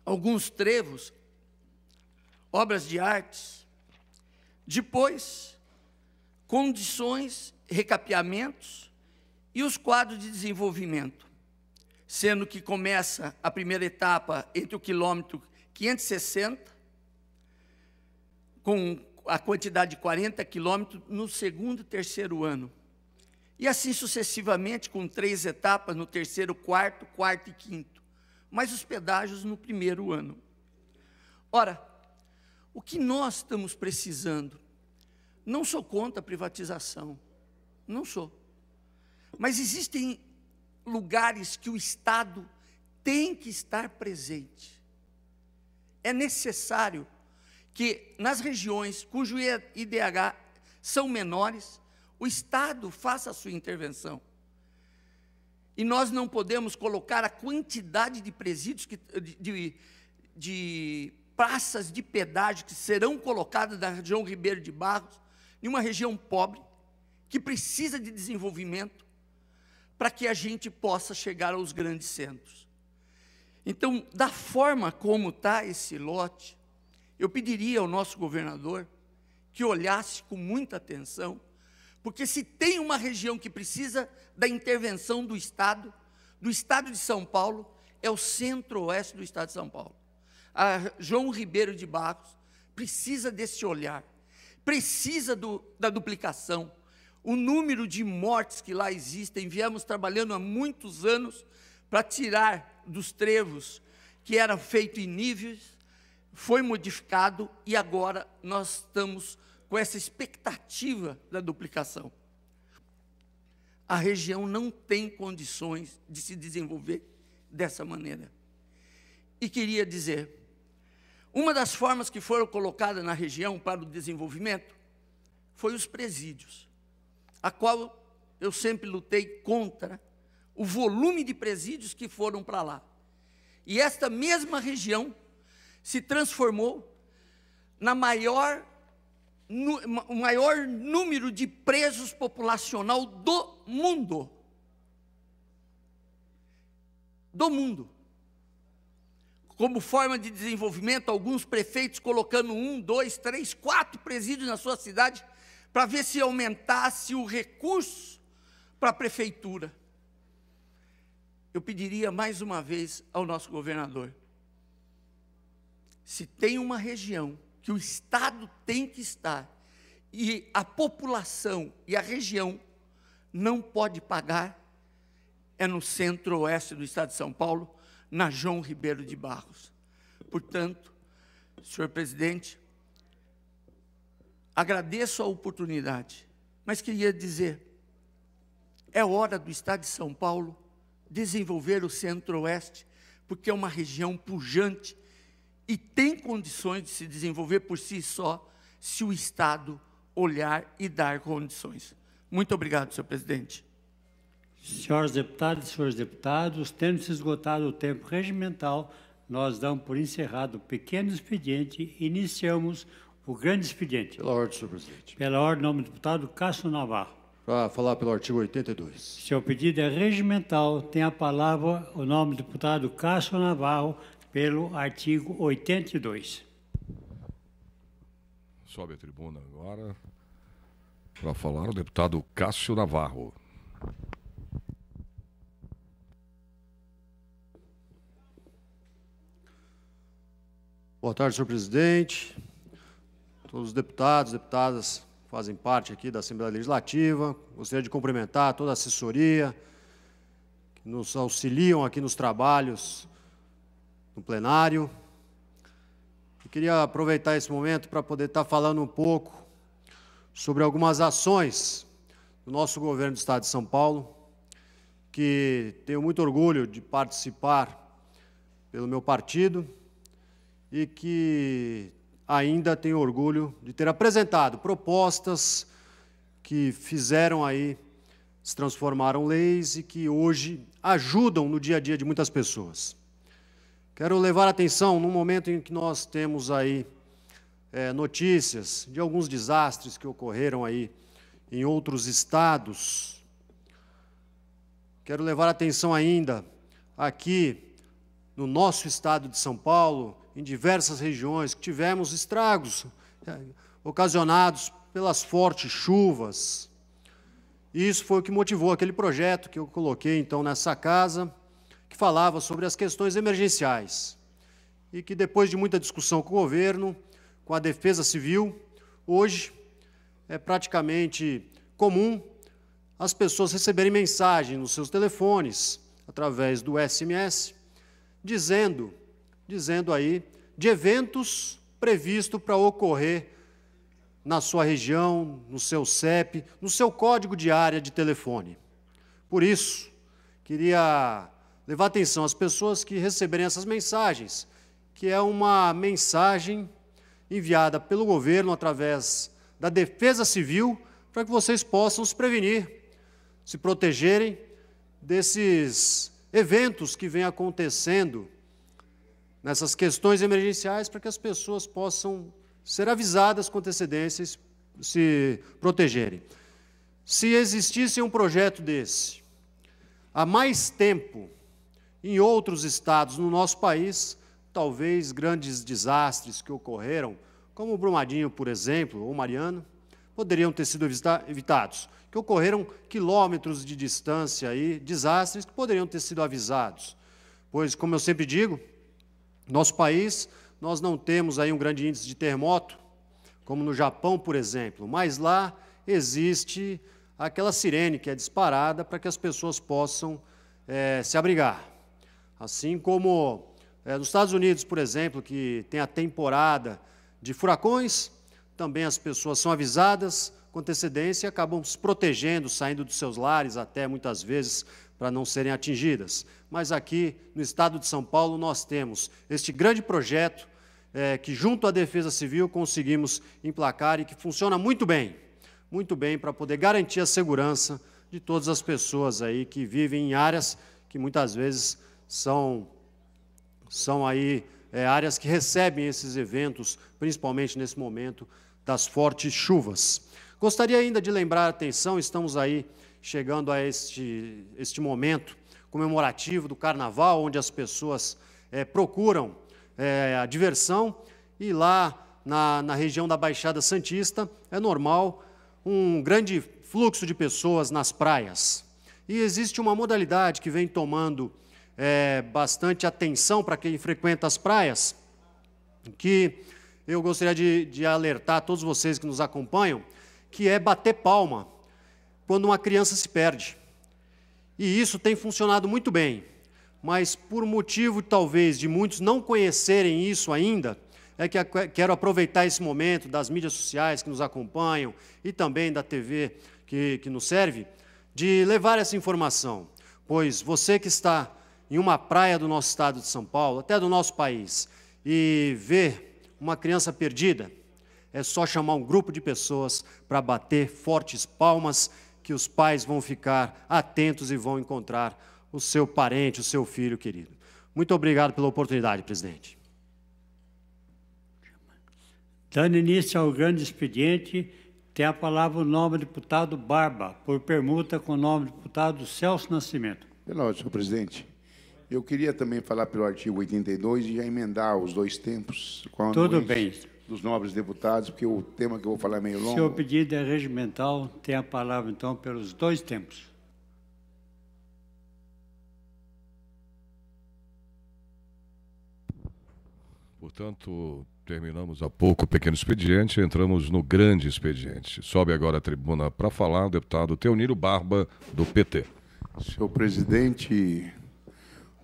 alguns trevos, obras de artes. Depois, condições, recapeamentos e os quadros de desenvolvimento, sendo que começa a primeira etapa entre o quilômetro 560, com a quantidade de 40 quilômetros no segundo e terceiro ano. E assim sucessivamente, com 3 etapas no terceiro, quarto e quinto. Mas os pedágios no primeiro ano. Ora, o que nós estamos precisando? Não sou contra a privatização, não sou. Mas existem lugares que o Estado tem que estar presente. É necessário que nas regiões cujo IDH são menores, o Estado faça a sua intervenção. E nós não podemos colocar a quantidade de presídios, de praças de pedágio que serão colocadas na João Ribeiro de Barros, em uma região pobre, que precisa de desenvolvimento, para que a gente possa chegar aos grandes centros. Então, da forma como está esse lote, eu pediria ao nosso governador que olhasse com muita atenção, porque se tem uma região que precisa da intervenção do Estado de São Paulo, é o centro-oeste do Estado de São Paulo. A João Ribeiro de Barros precisa desse olhar, precisa da duplicação. O número de mortes que lá existem, viemos trabalhando há muitos anos para tirar dos trevos que eram feitos em níveis, foi modificado e agora nós estamos com essa expectativa da duplicação. A região não tem condições de se desenvolver dessa maneira. E queria dizer, uma das formas que foram colocadas na região para o desenvolvimento foi os presídios, a qual eu sempre lutei contra o volume de presídios que foram para lá. E esta mesma região se transformou na maior número de presos populacional do mundo. Do mundo. Como forma de desenvolvimento, alguns prefeitos colocando 1, 2, 3, 4 presídios na sua cidade, para ver se aumentasse o recurso para a prefeitura. Eu pediria mais uma vez ao nosso governador, se tem uma região que o Estado tem que estar, e a população e a região não pode pagar, é no centro-oeste do Estado de São Paulo, na João Ribeiro de Barros. Portanto, senhor presidente, agradeço a oportunidade, mas queria dizer, é hora do Estado de São Paulo desenvolver o centro-oeste, porque é uma região pujante e tem condições de se desenvolver por si só, se o Estado olhar e dar condições. Muito obrigado, senhor presidente.
Senhoras deputadas e senhores deputados, tendo se esgotado o tempo regimental, nós damos por encerrado o pequeno expediente e iniciamos o grande expediente.
Pela ordem, senhor presidente.
Pela ordem, nome do deputado Cássio Navarro.
Para falar pelo artigo 82.
Seu pedido é regimental. Tem a palavra o nome do deputado Cássio Navarro, pelo artigo 82.
Sobe a tribuna agora para falar o deputado Cássio Navarro.
Boa tarde, senhor presidente. Todos os deputados, deputadas que fazem parte aqui da Assembleia Legislativa. Gostaria de cumprimentar toda a assessoria que nos auxiliam aqui nos trabalhos no plenário. Eu queria aproveitar esse momento para poder estar falando um pouco sobre algumas ações do nosso governo do Estado de São Paulo, que tenho muito orgulho de participar pelo meu partido e que ainda tenho orgulho de ter apresentado propostas que fizeram aí se transformaram leis e que hoje ajudam no dia a dia de muitas pessoas. Quero levar a atenção num momento em que nós temos aí notícias de alguns desastres que ocorreram aí em outros estados. Quero levar a atenção ainda aqui no nosso estado de São Paulo, em diversas regiões, que tivemos estragos ocasionados pelas fortes chuvas. Isso foi o que motivou aquele projeto que eu coloquei, então, nessa casa, que falava sobre as questões emergenciais. E que, depois de muita discussão com o governo, com a Defesa Civil, hoje é praticamente comum as pessoas receberem mensagem nos seus telefones, através do SMS, dizendo aí de eventos previstos para ocorrer na sua região, no seu CEP, no seu código de área de telefone. Por isso, queria levar atenção às pessoas que receberem essas mensagens, que é uma mensagem enviada pelo governo através da Defesa Civil, para que vocês possam se prevenir, se protegerem desses eventos que vêm acontecendo nessas questões emergenciais, para que as pessoas possam ser avisadas com antecedência e se protegerem. Se existisse um projeto desse há mais tempo em outros estados no nosso país, talvez grandes desastres que ocorreram, como o Brumadinho, por exemplo, ou Mariana, poderiam ter sido evitados, que ocorreram quilômetros de distância aí, desastres que poderiam ter sido avisados. Pois, como eu sempre digo, nosso país, nós não temos aí um grande índice de terremoto, como no Japão, por exemplo, mas lá existe aquela sirene que é disparada para que as pessoas possam se abrigar. Assim como nos Estados Unidos, por exemplo, que tem a temporada de furacões, também as pessoas são avisadas com antecedência e acabam se protegendo, saindo dos seus lares até, muitas vezes, para não serem atingidas. Mas aqui, no estado de São Paulo, nós temos este grande projeto que, junto à Defesa Civil, conseguimos emplacar e que funciona muito bem para poder garantir a segurança de todas as pessoas aí que vivem em áreas que, muitas vezes, são aí áreas que recebem esses eventos, principalmente nesse momento das fortes chuvas. Gostaria ainda de lembrar a atenção, estamos aí chegando a este momento comemorativo do Carnaval, onde as pessoas procuram a diversão, e lá na região da Baixada Santista é normal um grande fluxo de pessoas nas praias. E existe uma modalidade que vem tomando bastante atenção para quem frequenta as praias, que eu gostaria de alertar todos vocês que nos acompanham, que é bater palma quando uma criança se perde. E isso tem funcionado muito bem, mas por motivo, talvez, de muitos não conhecerem isso ainda, é que quero aproveitar esse momento das mídias sociais que nos acompanham e também da TV que nos serve, de levar essa informação, pois você que está em uma praia do nosso estado de São Paulo, até do nosso país, e ver uma criança perdida, é só chamar um grupo de pessoas para bater fortes palmas, que os pais vão ficar atentos e vão encontrar o seu parente, o seu filho querido. Muito obrigado pela oportunidade, presidente.
Dando início ao grande expediente, tem a palavra o nobre deputado Barba, por permuta com o nobre deputado Celso Nascimento.
Pela ordem, senhor presidente. Eu queria também falar pelo artigo 82 e já emendar os dois tempos com a
Tudo bem.
Dos nobres deputados, porque o tema que eu vou falar é meio longo.
Seu pedido é regimental, tem a palavra, então, pelos dois tempos.
Portanto, terminamos há pouco o pequeno expediente, entramos no grande expediente. Sobe agora a tribuna para falar o deputado Teoniro Barba, do PT.
Senhor presidente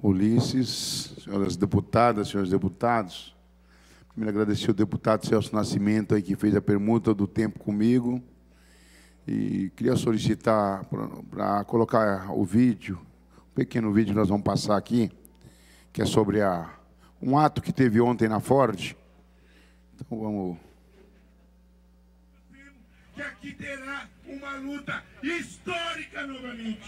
Ulisses, senhoras deputadas, senhores deputados, primeiro agradecer ao deputado Celso Nascimento, aí, que fez a permuta do tempo comigo, e queria solicitar para colocar o vídeo, um pequeno vídeo que nós vamos passar aqui, que é sobre um ato que teve ontem na Ford. Então vamos...
que terá uma luta histórica novamente.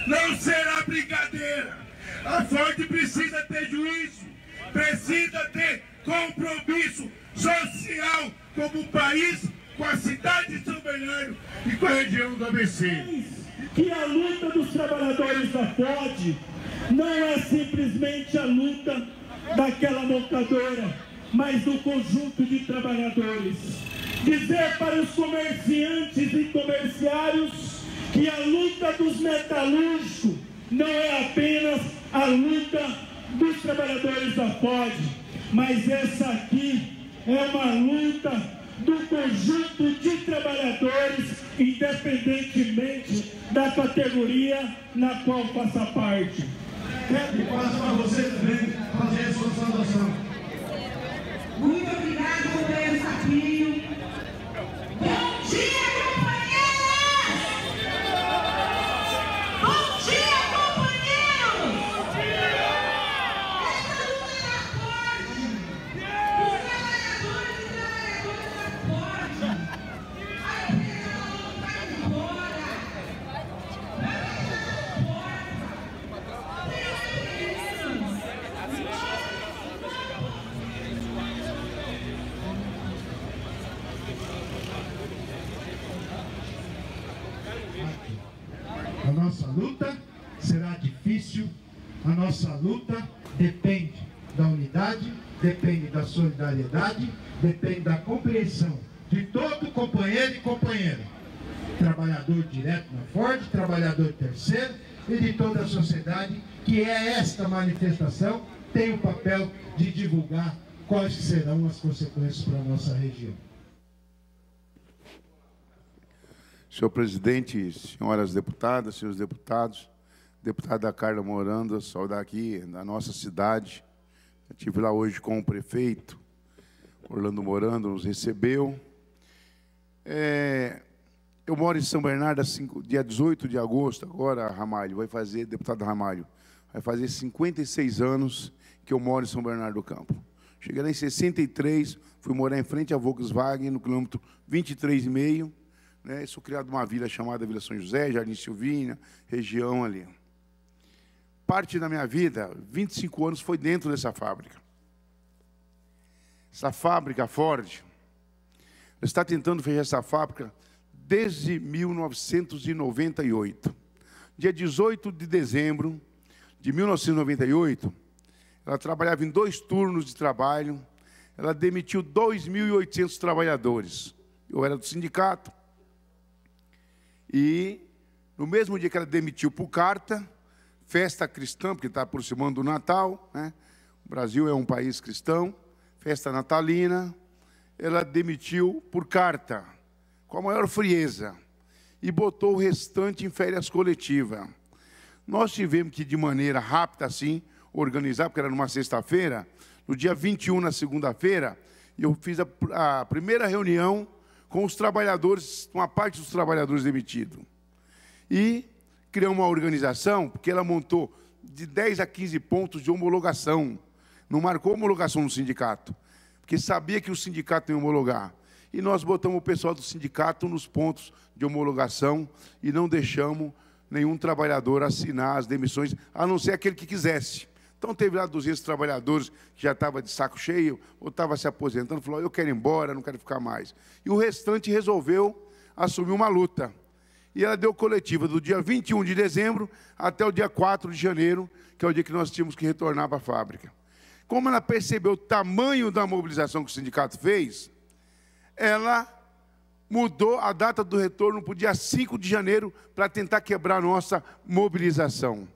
Não será brincadeira. A Ford precisa ter juízo, precisa ter compromisso social como o país, com a cidade de São Bernardo e com a região do ABC.
Que a luta dos trabalhadores da Ford não é simplesmente a luta daquela montadora, mas do conjunto de trabalhadores. Dizer para os comerciantes e comerciários que a luta dos metalúrgicos não é apenas a luta dos trabalhadores da Ford, mas essa aqui é uma luta do conjunto de trabalhadores, independentemente da categoria na qual faça parte.
E passo para você também fazer a sua saudação.
Muito obrigado por ter esse desafio. Bom dia, companheiros! Bom dia, companheiros! Bom dia! Essa luta da Ford, os trabalhadores e trabalhadoras da Ford, a empresa não vai embora.
A nossa luta será difícil, a nossa luta depende da unidade, depende da solidariedade, depende da compreensão de todo companheiro e companheira. Trabalhador direto na Ford, trabalhador terceiro e de toda a sociedade, que é esta manifestação, tem o papel de divulgar quais serão as consequências para a nossa região.
Senhor presidente, senhoras deputadas, senhores deputados, deputada Carla Morando, saudar aqui da nossa cidade. Eu estive lá hoje com o prefeito, Orlando Morando, nos recebeu. Eu moro em São Bernardo, dia 18 de agosto, agora, Ramalho, deputado Ramalho, vai fazer 56 anos que eu moro em São Bernardo do Campo. Cheguei lá em 63, fui morar em frente à Volkswagen, no quilômetro 23,5, né? Sou criado numa vila chamada Vila São José, Jardim Silvina, região ali. Parte da minha vida, 25 anos, foi dentro dessa fábrica. Essa fábrica, Ford, está tentando fechar essa fábrica desde 1998. Dia 18 de dezembro de 1998, ela trabalhava em 2 turnos de trabalho, ela demitiu 2.800 trabalhadores. Eu era do sindicato, e no mesmo dia que ela demitiu por carta, festa cristã, porque está aproximando do Natal, né? O Brasil é um país cristão, festa natalina, ela demitiu por carta, com a maior frieza, e botou o restante em férias coletivas. Nós tivemos que, de maneira rápida, assim, organizar, porque era numa sexta-feira, no dia 21, na segunda-feira, eu fiz a primeira reunião com os trabalhadores, com a parte dos trabalhadores demitidos. E criou uma organização, porque ela montou de 10 a 15 pontos de homologação. Não marcou homologação no sindicato, porque sabia que o sindicato ia homologar. E nós botamos o pessoal do sindicato nos pontos de homologação e não deixamos nenhum trabalhador assinar as demissões, a não ser aquele que quisesse. Então, teve lá 200 trabalhadores que já estavam de saco cheio, ou estavam se aposentando, falou, eu quero ir embora, não quero ficar mais. E o restante resolveu assumir uma luta. E ela deu coletiva do dia 21 de dezembro até o dia 4 de janeiro, que é o dia que nós tínhamos que retornar para a fábrica. Como ela percebeu o tamanho da mobilização que o sindicato fez, ela mudou a data do retorno para o dia 5 de janeiro para tentar quebrar a nossa mobilização.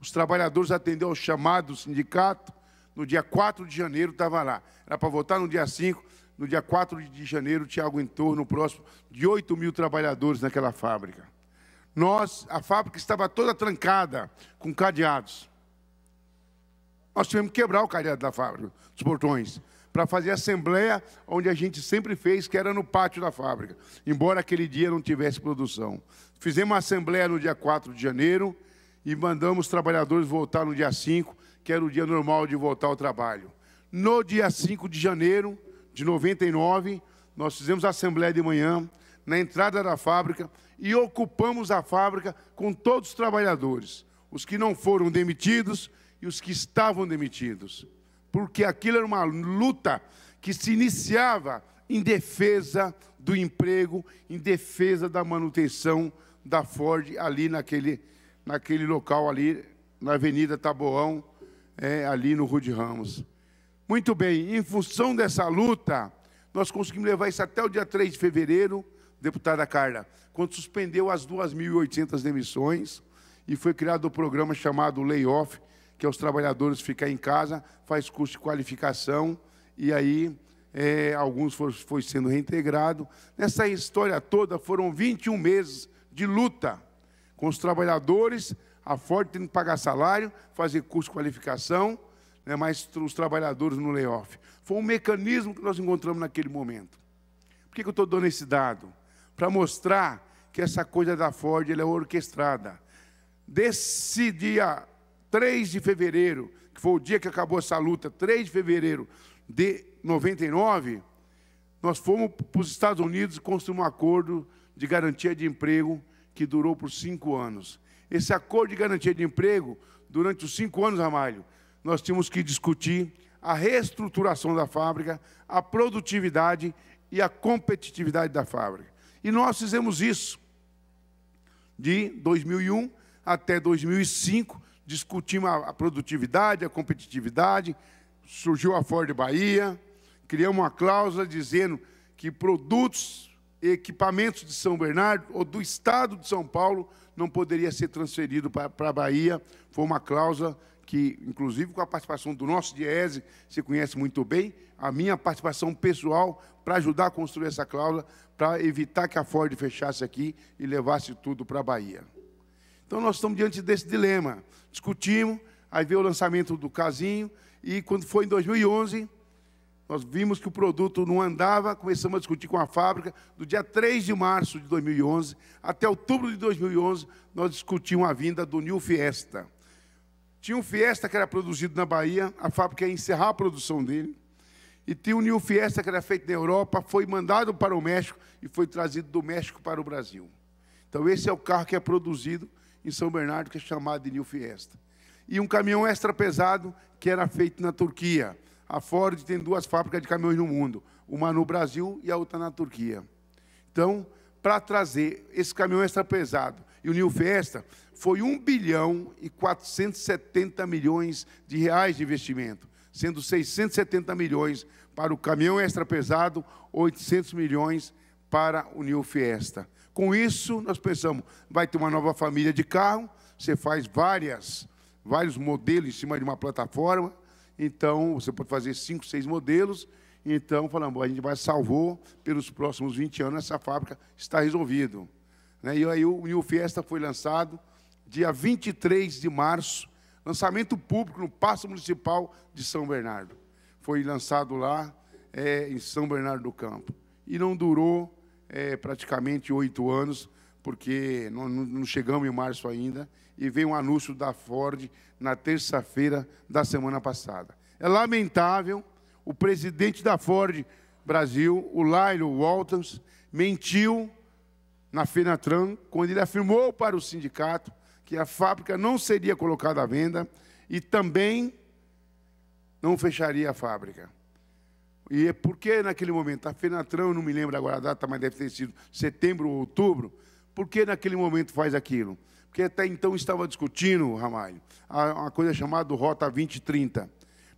Os trabalhadores atenderam ao chamado do sindicato, no dia 4 de janeiro estava lá. Era para votar no dia 5, no dia 4 de janeiro tinha algo em torno próximo de 8.000 trabalhadores naquela fábrica. A fábrica estava toda trancada, com cadeados. Nós tivemos que quebrar o cadeado da fábrica, dos portões, para fazer a assembleia onde a gente sempre fez, que era no pátio da fábrica, embora aquele dia não tivesse produção. Fizemos uma assembleia no dia 4 de janeiro e mandamos os trabalhadores voltar no dia 5, que era o dia normal de voltar ao trabalho. No dia 5 de janeiro de 99, nós fizemos a assembleia de manhã, na entrada da fábrica e ocupamos a fábrica com todos os trabalhadores, os que não foram demitidos e os que estavam demitidos, porque aquilo era uma luta que se iniciava em defesa do emprego, em defesa da manutenção da Ford ali naquele local ali, na Avenida Taboão, ali no Rude Ramos. Muito bem, em função dessa luta, nós conseguimos levar isso até o dia 3 de fevereiro, deputada Carla, quando suspendeu as 2.800 demissões e foi criado o programa chamado Layoff, que é os trabalhadores ficar em casa, faz curso de qualificação, e aí alguns foi sendo reintegrado. Nessa história toda, foram 21 meses de luta com os trabalhadores, a Ford tendo que pagar salário, fazer curso de qualificação, né, mas os trabalhadores no layoff. Foi um mecanismo que nós encontramos naquele momento. Por que eu estou dando esse dado? Para mostrar que essa coisa da Ford ela é orquestrada. Desse dia 3 de fevereiro, que foi o dia que acabou essa luta, 3 de fevereiro de 99, nós fomos para os Estados Unidos e construímos um acordo de garantia de emprego que durou por 5 anos. Esse acordo de garantia de emprego, durante os 5 anos, Ramalho, nós tínhamos que discutir a reestruturação da fábrica, a produtividade e a competitividade da fábrica. E nós fizemos isso. De 2001 até 2005, discutimos a produtividade, a competitividade, surgiu a Ford Bahia, criamos uma cláusula dizendo que produtos e equipamentos de São Bernardo ou do Estado de São Paulo não poderia ser transferido para a Bahia. Foi uma cláusula que, inclusive com a participação do nosso Diese, você conhece muito bem, a minha participação pessoal para ajudar a construir essa cláusula, para evitar que a Ford fechasse aqui e levasse tudo para a Bahia. Então, nós estamos diante desse dilema. Discutimos, aí veio o lançamento do Casinho, e quando foi em 2011, nós vimos que o produto não andava, começamos a discutir com a fábrica. Do dia 3 de março de 2011 até outubro de 2011, nós discutimos a vinda do New Fiesta. Tinha um Fiesta que era produzido na Bahia, a fábrica ia encerrar a produção dele, e tinha um New Fiesta que era feito na Europa, foi mandado para o México e foi trazido do México para o Brasil. Então, esse é o carro que é produzido em São Bernardo, que é chamado de New Fiesta. E um caminhão extra pesado que era feito na Turquia. A Ford tem 2 fábricas de caminhões no mundo, uma no Brasil e a outra na Turquia. Então, para trazer esse caminhão extra pesado e o New Fiesta, foi 1.470 bilhões de reais de investimento, sendo 670 milhões para o caminhão extra pesado, 800 milhões para o New Fiesta. Com isso, nós pensamos, vai ter uma nova família de carro, você faz vários modelos em cima de uma plataforma, então você pode fazer 5, 6 modelos, então falamos, a gente vai salvou pelos próximos 20 anos, essa fábrica está resolvido. E aí o New Fiesta foi lançado dia 23 de março, lançamento público no Paço Municipal de São Bernardo. Foi lançado lá em São Bernardo do Campo. E não durou praticamente 8 anos, porque não chegamos em março ainda, e veio um anúncio da Ford na terça-feira da semana passada. É lamentável, o presidente da Ford Brasil, o Lyle Walters, mentiu na Fenatran, quando ele afirmou para o sindicato que a fábrica não seria colocada à venda e também não fecharia a fábrica. E é porque naquele momento, a Fenatran, eu não me lembro agora a data, mas deve ter sido setembro ou outubro, por que naquele momento faz aquilo? Porque até então estava discutindo, Ramalho, uma coisa chamada Rota 2030.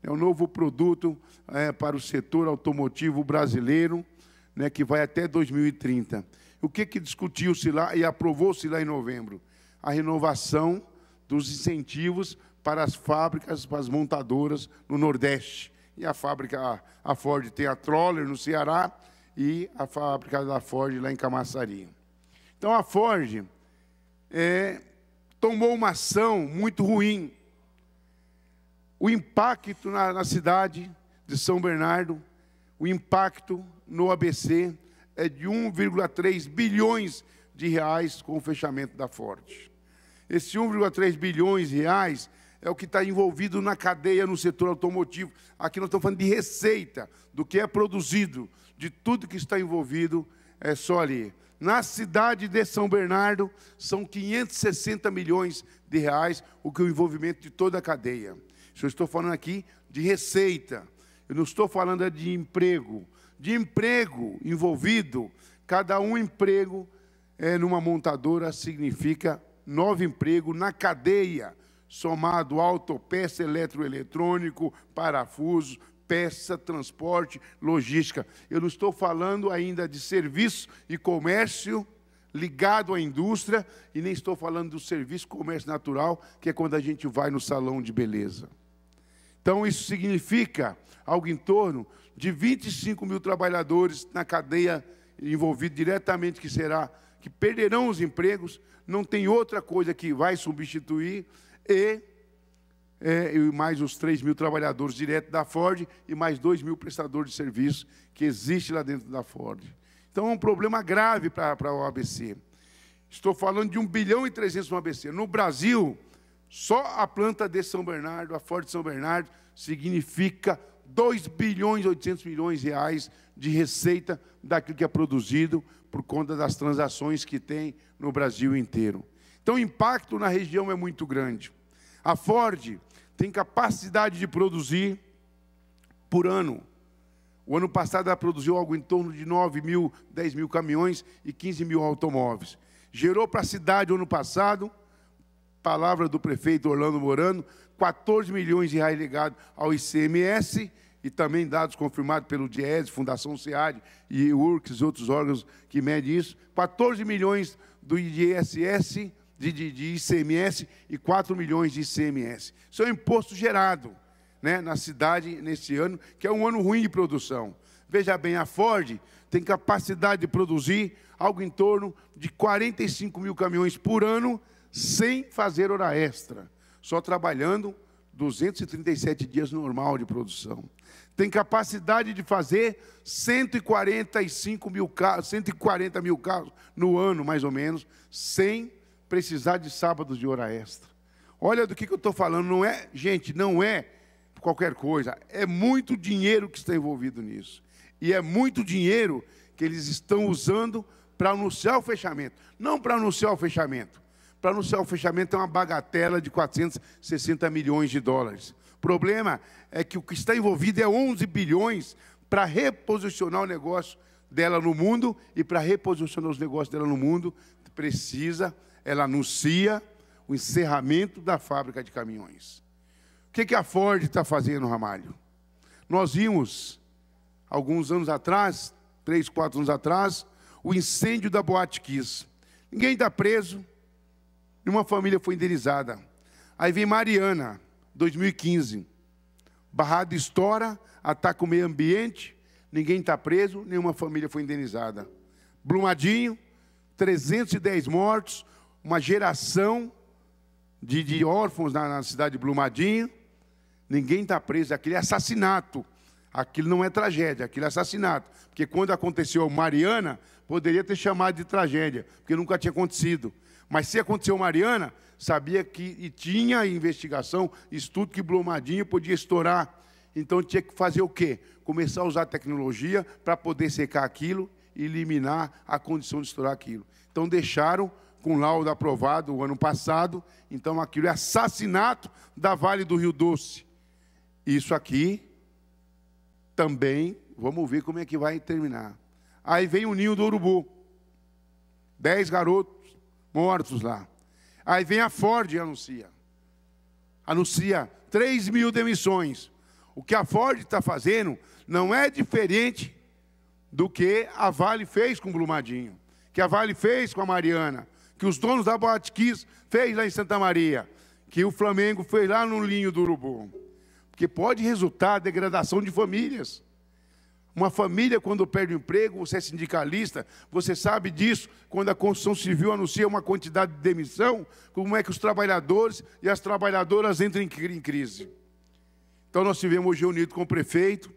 É um novo produto para o setor automotivo brasileiro, que vai até 2030. O que discutiu-se lá e aprovou-se lá em novembro? A renovação dos incentivos para as fábricas, para as montadoras no Nordeste. E a fábrica, a Ford tem a Troller no Ceará e a fábrica da Ford lá em Camaçari. Então, a Ford tomou uma ação muito ruim. O impacto na cidade de São Bernardo, o impacto no ABC é de 1,3 bilhões de reais com o fechamento da Ford. Esse 1,3 bilhões de reais é o que está envolvido na cadeia no setor automotivo. Aqui nós estamos falando de receita, do que é produzido, de tudo que está envolvido é só ali. Na cidade de São Bernardo, são 560 milhões de reais, o que é o envolvimento de toda a cadeia. Eu estou falando aqui de receita, eu não estou falando de emprego. De emprego envolvido, cada um emprego numa montadora significa 9 empregos na cadeia, somado autopeça, eletroeletrônico, parafuso, peça, transporte, logística. Eu não estou falando ainda de serviço e comércio ligado à indústria, e nem estou falando do serviço comércio natural, que é quando a gente vai no salão de beleza. Então, isso significa algo em torno de 25 mil trabalhadores na cadeia envolvidos diretamente, que perderão os empregos, não tem outra coisa que vai substituir, e mais os 3 mil trabalhadores direto da Ford e mais 2 mil prestadores de serviço que existe lá dentro da Ford. Então, é um problema grave para o ABC. Estou falando de 1 bilhão e 300 no ABC. No Brasil, só a planta de São Bernardo, a Ford de São Bernardo, significa 2 bilhões e 800 milhões de reais de receita daquilo que é produzido por conta das transações que tem no Brasil inteiro. Então, o impacto na região é muito grande. A Ford tem capacidade de produzir por ano. O ano passado ela produziu algo em torno de 9 mil, 10 mil caminhões e 15 mil automóveis. Gerou para a cidade, ano passado, palavra do prefeito Orlando Morano, 14 milhões de reais ligados ao ICMS, e também dados confirmados pelo DIESE, Fundação SEAD e URCS e outros órgãos que medem isso, 14 milhões do ISS, de ICMS e 4 milhões de ICMS. Isso é um imposto gerado, né, na cidade nesse ano, que é um ano ruim de produção. Veja bem, a Ford tem capacidade de produzir algo em torno de 45 mil caminhões por ano, sem fazer hora extra, só trabalhando 237 dias normal de produção. Tem capacidade de fazer 140 mil carros no ano, mais ou menos, sem precisar de sábados de hora extra. Olha do que eu estou falando, não é, gente, não é qualquer coisa, é muito dinheiro que está envolvido nisso. E é muito dinheiro que eles estão usando para anunciar o fechamento. Não para anunciar o fechamento. Para anunciar o fechamento é uma bagatela de 460 milhões de dólares. O problema é que o que está envolvido é 11 bilhões para reposicionar o negócio dela no mundo, e para reposicionar os negócios dela no mundo, ela anuncia o encerramento da fábrica de caminhões. O que a Ford está fazendo, Ramalho? Nós vimos, alguns anos atrás, 3, 4 anos atrás, o incêndio da Boate Kiss. Ninguém está preso, nenhuma família foi indenizada. Aí vem Mariana, 2015. Barrado estoura, ataca o meio ambiente, ninguém está preso, nenhuma família foi indenizada. Brumadinho, 310 mortos, uma geração de órfãos na cidade de Brumadinho, ninguém está preso. Aquele é assassinato, aquilo não é tragédia, aquilo é assassinato. Porque quando aconteceu Mariana, poderia ter chamado de tragédia, porque nunca tinha acontecido. Mas se aconteceu Mariana, sabia que e tinha investigação, estudo que Brumadinho podia estourar. Então tinha que fazer o quê? Começar a usar tecnologia para poder secar aquilo e eliminar a condição de estourar aquilo. Então deixaram com laudo aprovado o ano passado, então aquilo é assassinato da Vale do Rio Doce. Isso aqui também, vamos ver como é que vai terminar. Aí vem o Ninho do Urubu, 10 garotos mortos lá. Aí vem a Ford e anuncia 3 mil demissões. O que a Ford está fazendo não é diferente do que a Vale fez com o Brumadinho, que a Vale fez com a Mariana, que os donos da Boate Kiss fez lá em Santa Maria, que o Flamengo fez lá no Ninho do Urubu. Porque pode resultar degradação de famílias. Uma família, quando perde o emprego, você é sindicalista, você sabe disso, quando a construção civil anuncia uma quantidade de demissão, como é que os trabalhadores e as trabalhadoras entram em crise. Então, nós estivemos hoje reunidos com o prefeito,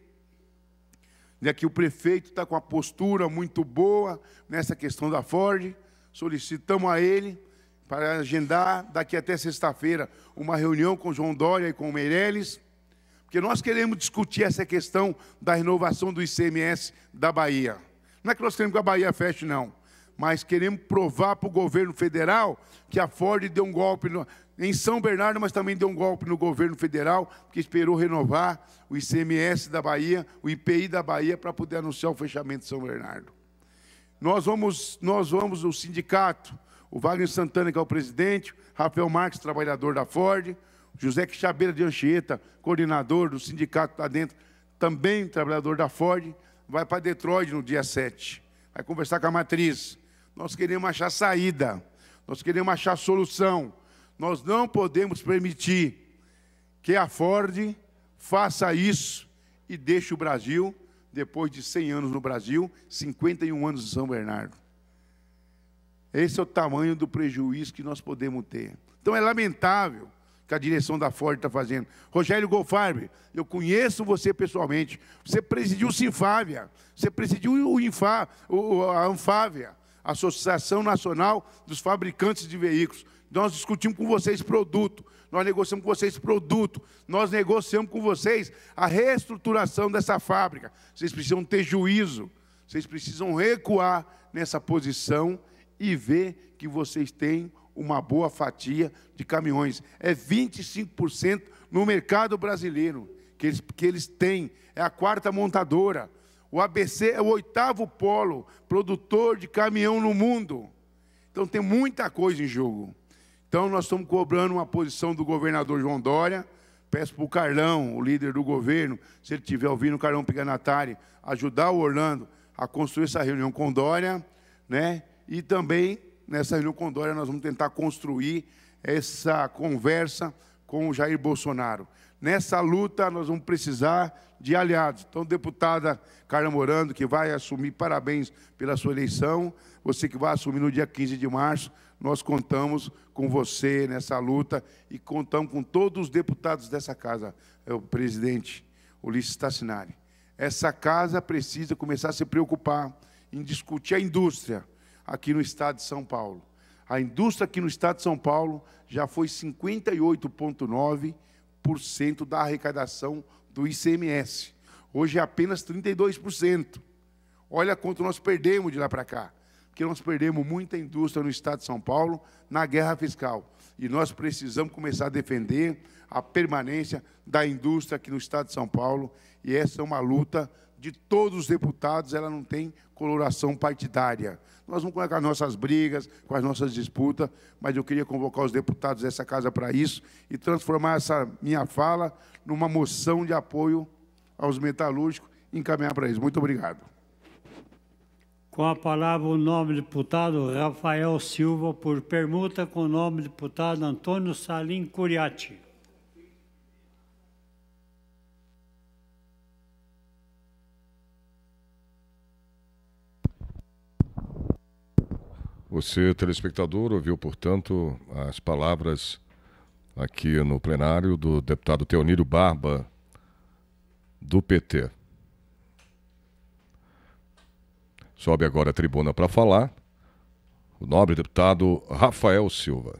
e aqui o prefeito está com uma postura muito boa nessa questão da Ford. Solicitamos a ele para agendar, daqui até sexta-feira, uma reunião com o João Dória e com o Meirelles, porque nós queremos discutir essa questão da renovação do ICMS da Bahia. Não é que nós queremos que a Bahia feche, não. Mas queremos provar para o governo federal que a Ford deu um golpe em São Bernardo, mas também deu um golpe no governo federal, que esperou renovar o ICMS da Bahia, o IPI da Bahia, para poder anunciar o fechamento de São Bernardo. Nós vamos, o sindicato, o Wagner Santana, que é o presidente, Rafael Marques, trabalhador da Ford, José Quixabeira de Anchieta, coordenador do sindicato lá dentro, também trabalhador da Ford, vai para Detroit no dia 7. Vai conversar com a matriz. Nós queremos achar saída, nós queremos achar solução. Nós não podemos permitir que a Ford faça isso e deixe o Brasil, depois de 100 anos no Brasil, 51 anos em São Bernardo. Esse é o tamanho do prejuízo que nós podemos ter. Então é lamentável que a direção da Ford está fazendo. Rogério Goldfarb, eu conheço você pessoalmente. Você presidiu o Sinfávia, você presidiu a Anfávia, Associação Nacional dos Fabricantes de Veículos. Nós discutimos com vocês produto, nós negociamos com vocês produto, nós negociamos com vocês a reestruturação dessa fábrica. Vocês precisam ter juízo, vocês precisam recuar nessa posição e ver que vocês têm uma boa fatia de caminhões. É 25% no mercado brasileiro que eles têm. É a 4ª montadora. O ABC é o 8º polo produtor de caminhão no mundo. Então tem muita coisa em jogo. Então nós estamos cobrando uma posição do governador João Dória. Peço para o Carlão, o líder do governo, se ele estiver ouvindo, o Carlão Piganatari, ajudar o Orlando a construir essa reunião com Dória, né? E também, nessa reunião com Dória, nós vamos tentar construir essa conversa com o Jair Bolsonaro. Nessa luta, nós vamos precisar de aliados. Então, deputada Carla Morando, que vai assumir, parabéns pela sua eleição, você que vai assumir no dia 15 de março, nós contamos com você nessa luta e contamos com todos os deputados dessa casa, o presidente Ulisses Tassinari. Essa casa precisa começar a se preocupar em discutir a indústria aqui no estado de São Paulo. A indústria aqui no estado de São Paulo já foi 58,9% da arrecadação do ICMS. Hoje é apenas 32%. Olha quanto nós perdemos de lá para cá. Porque nós perdemos muita indústria no estado de São Paulo na guerra fiscal. E nós precisamos começar a defender a permanência da indústria aqui no estado de São Paulo. E essa é uma luta de todos os deputados, ela não tem coloração partidária. Nós vamos colocar nossas brigas, com as nossas disputas, mas eu queria convocar os deputados dessa casa para isso e transformar essa minha fala numa moção de apoio aos metalúrgicos e encaminhar para eles. Muito obrigado.
Com a palavra o nome do deputado Rafael Silva, por permuta com o nome do deputado Antônio Salim Curiati.
Você, telespectador, ouviu, portanto, as palavras aqui no plenário do deputado Teonírio Barba, do PT. Sobe agora a tribuna para falar o nobre deputado Rafael Silva.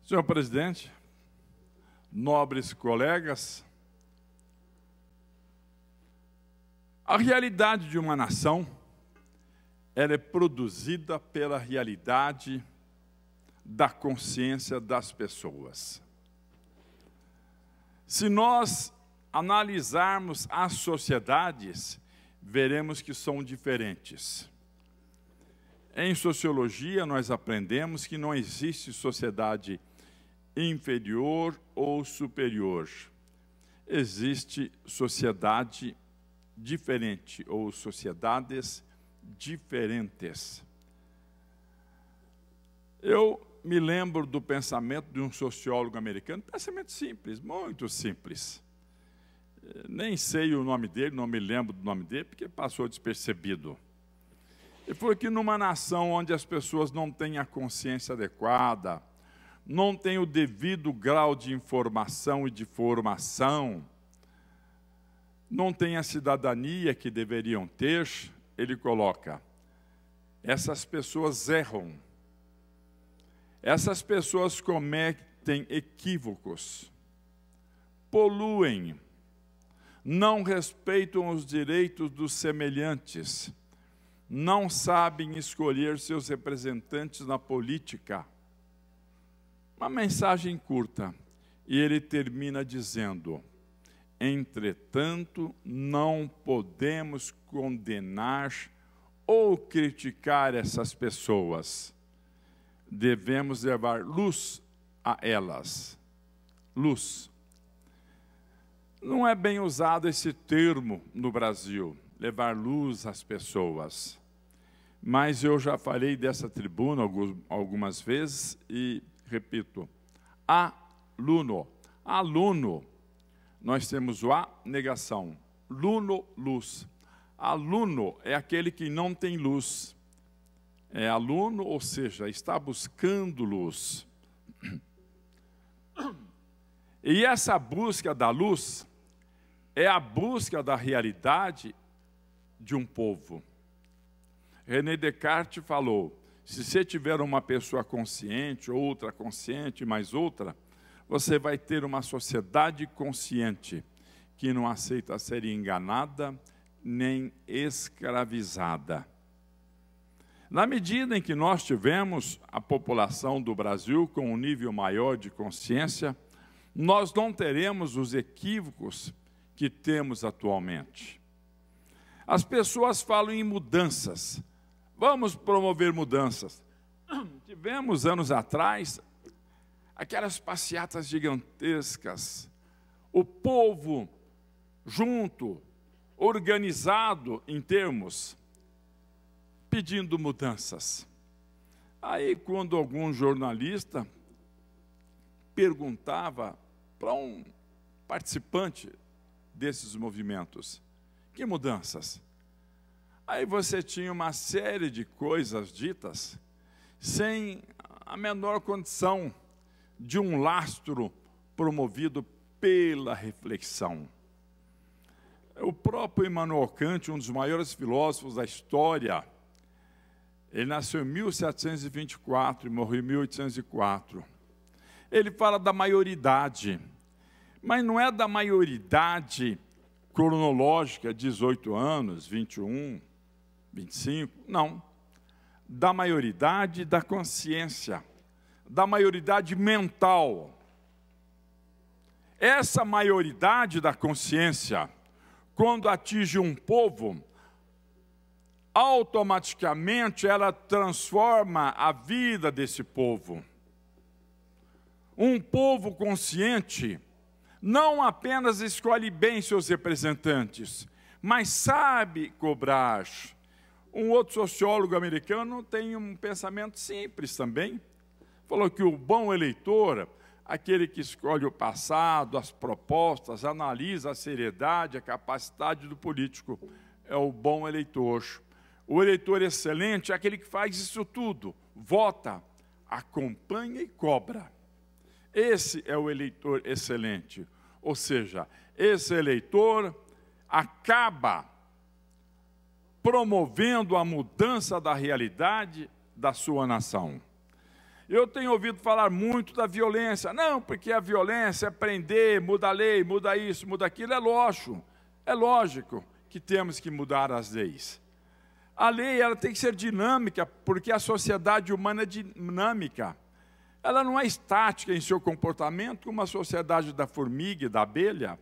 Senhor presidente, nobres colegas, a realidade de uma nação, ela é produzida pela realidade da consciência das pessoas. Se nós analisarmos as sociedades, veremos que são diferentes. Em sociologia, nós aprendemos que não existe sociedade inferior ou superior. Existe sociedade diferente ou sociedades diferentes. Eu me lembro do pensamento de um sociólogo americano, pensamento simples, muito simples. Nem sei o nome dele, não me lembro do nome dele, porque passou despercebido. E foi que numa nação onde as pessoas não têm a consciência adequada, não têm o devido grau de informação e de formação, não têm a cidadania que deveriam ter, ele coloca, essas pessoas erram. Essas pessoas cometem equívocos, poluem, não respeitam os direitos dos semelhantes, não sabem escolher seus representantes na política. Uma mensagem curta, e ele termina dizendo: entretanto, não podemos condenar ou criticar essas pessoas. Devemos levar luz a elas. Luz. Não é bem usado esse termo no Brasil, levar luz às pessoas. Mas eu já falei dessa tribuna algumas vezes e repito: aluno. Aluno, nós temos o a, negação. Luno, luz. Aluno é aquele que não tem luz. É aluno, ou seja, está buscando luz. E essa busca da luz é a busca da realidade de um povo. René Descartes falou: se você tiver uma pessoa consciente, outra consciente, mais outra, você vai ter uma sociedade consciente, que não aceita ser enganada nem escravizada. Na medida em que nós tivemos a população do Brasil com um nível maior de consciência, nós não teremos os equívocos que temos atualmente. As pessoas falam em mudanças. Vamos promover mudanças. Tivemos anos atrás aquelas passeatas gigantescas, o povo junto, organizado em termos, pedindo mudanças. Aí, quando algum jornalista perguntava para um participante desses movimentos: que mudanças? Aí você tinha uma série de coisas ditas sem a menor condição de um lastro promovido pela reflexão. O próprio Immanuel Kant, um dos maiores filósofos da história, ele nasceu em 1724 e morreu em 1804. Ele fala da maioridade, mas não é da maioridade cronológica, 18 anos, 21, 25, não. Da maioridade da consciência, da maioridade mental. Essa maioridade da consciência, quando atinge um povo, automaticamente ela transforma a vida desse povo. Um povo consciente não apenas escolhe bem seus representantes, mas sabe cobrar. Um outro sociólogo americano tem um pensamento simples também. Falou que o bom eleitor, aquele que escolhe o passado, as propostas, analisa a seriedade, a capacidade do político, é o bom eleitor. O eleitor excelente é aquele que faz isso tudo: vota, acompanha e cobra. Esse é o eleitor excelente. Ou seja, esse eleitor acaba promovendo a mudança da realidade da sua nação. Eu tenho ouvido falar muito da violência. Não, porque a violência é prender, muda a lei, muda isso, muda aquilo. É lógico que temos que mudar as leis. A lei ela tem que ser dinâmica, porque a sociedade humana é dinâmica. Ela não é estática em seu comportamento, como a sociedade da formiga e da abelha.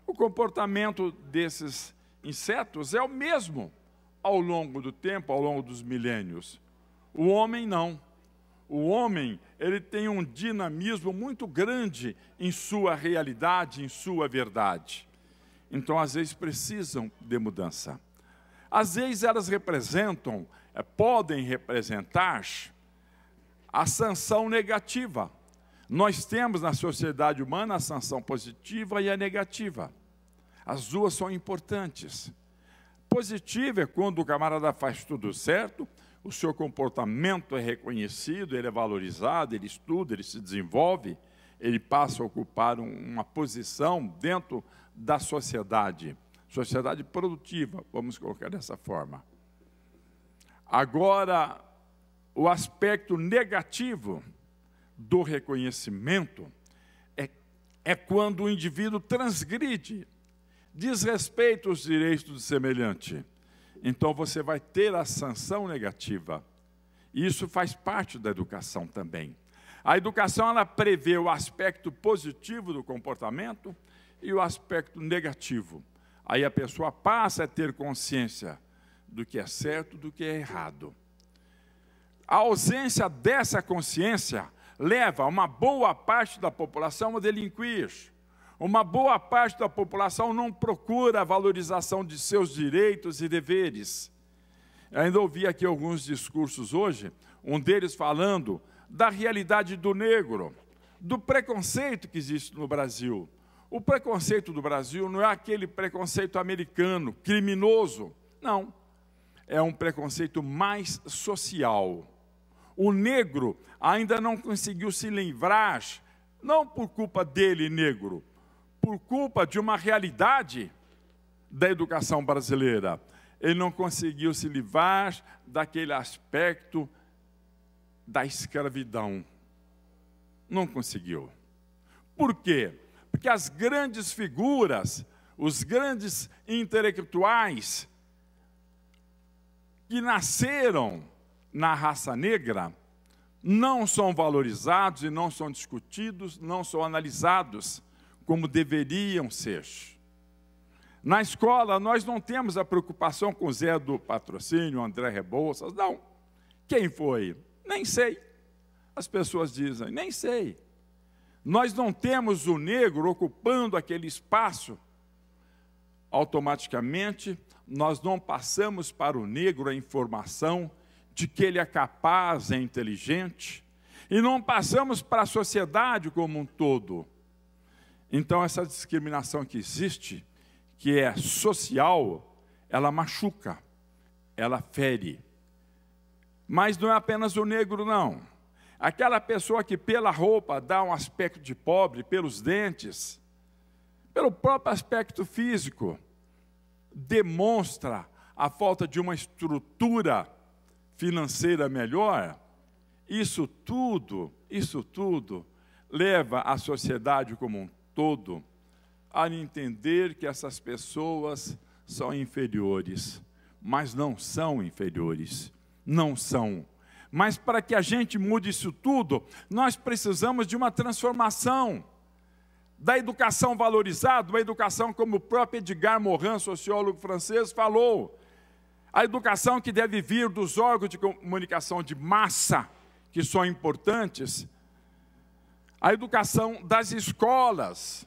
O comportamento desses insetos é o mesmo ao longo do tempo, ao longo dos milênios. O homem não. O homem, ele tem um dinamismo muito grande em sua realidade, em sua verdade. Então, as leis precisam de mudança. As leis, elas representam, podem representar a sanção negativa. Nós temos na sociedade humana a sanção positiva e a negativa. As duas são importantes. Positiva é quando o camarada faz tudo certo, o seu comportamento é reconhecido, ele é valorizado, ele estuda, ele se desenvolve, ele passa a ocupar uma posição dentro da sociedade produtiva, vamos colocar dessa forma. Agora, o aspecto negativo do reconhecimento é quando o indivíduo transgride, desrespeita os direitos do semelhante. Então você vai ter a sanção negativa. E isso faz parte da educação também. A educação, ela prevê o aspecto positivo do comportamento e o aspecto negativo. Aí a pessoa passa a ter consciência do que é certo, do que é errado. A ausência dessa consciência leva uma boa parte da população a delinquir. Uma boa parte da população não procura a valorização de seus direitos e deveres. Eu ainda ouvi aqui alguns discursos hoje, um deles falando da realidade do negro, do preconceito que existe no Brasil. O preconceito do Brasil não é aquele preconceito americano, criminoso. Não, é um preconceito mais social. O negro ainda não conseguiu se livrar, não por culpa dele, negro, por culpa de uma realidade da educação brasileira. Ele não conseguiu se livrar daquele aspecto da escravidão. Não conseguiu. Por quê? Porque as grandes figuras, os grandes intelectuais que nasceram na raça negra, não são valorizados e não são discutidos, não são analisados como deveriam ser. Na escola, nós não temos a preocupação com o Zé do Patrocínio, André Rebouças, não. Quem foi? Nem sei. As pessoas dizem, nem sei. Nós não temos o negro ocupando aquele espaço. Automaticamente, nós não passamos para o negro a informação de que ele é capaz, é inteligente, e não passamos para a sociedade como um todo. Então, essa discriminação que existe, que é social, ela machuca, ela fere. Mas não é apenas o negro, não. Aquela pessoa que pela roupa dá um aspecto de pobre, pelos dentes, pelo próprio aspecto físico, demonstra a falta de uma estrutura financeira melhor. Isso tudo leva a sociedade como um todo a entender que essas pessoas são inferiores, mas não são inferiores, não são. Mas para que a gente mude isso tudo, nós precisamos de uma transformação da educação valorizada, uma educação como o próprio Edgar Morin, sociólogo francês, falou. A educação que deve vir dos órgãos de comunicação de massa, que são importantes, a educação das escolas,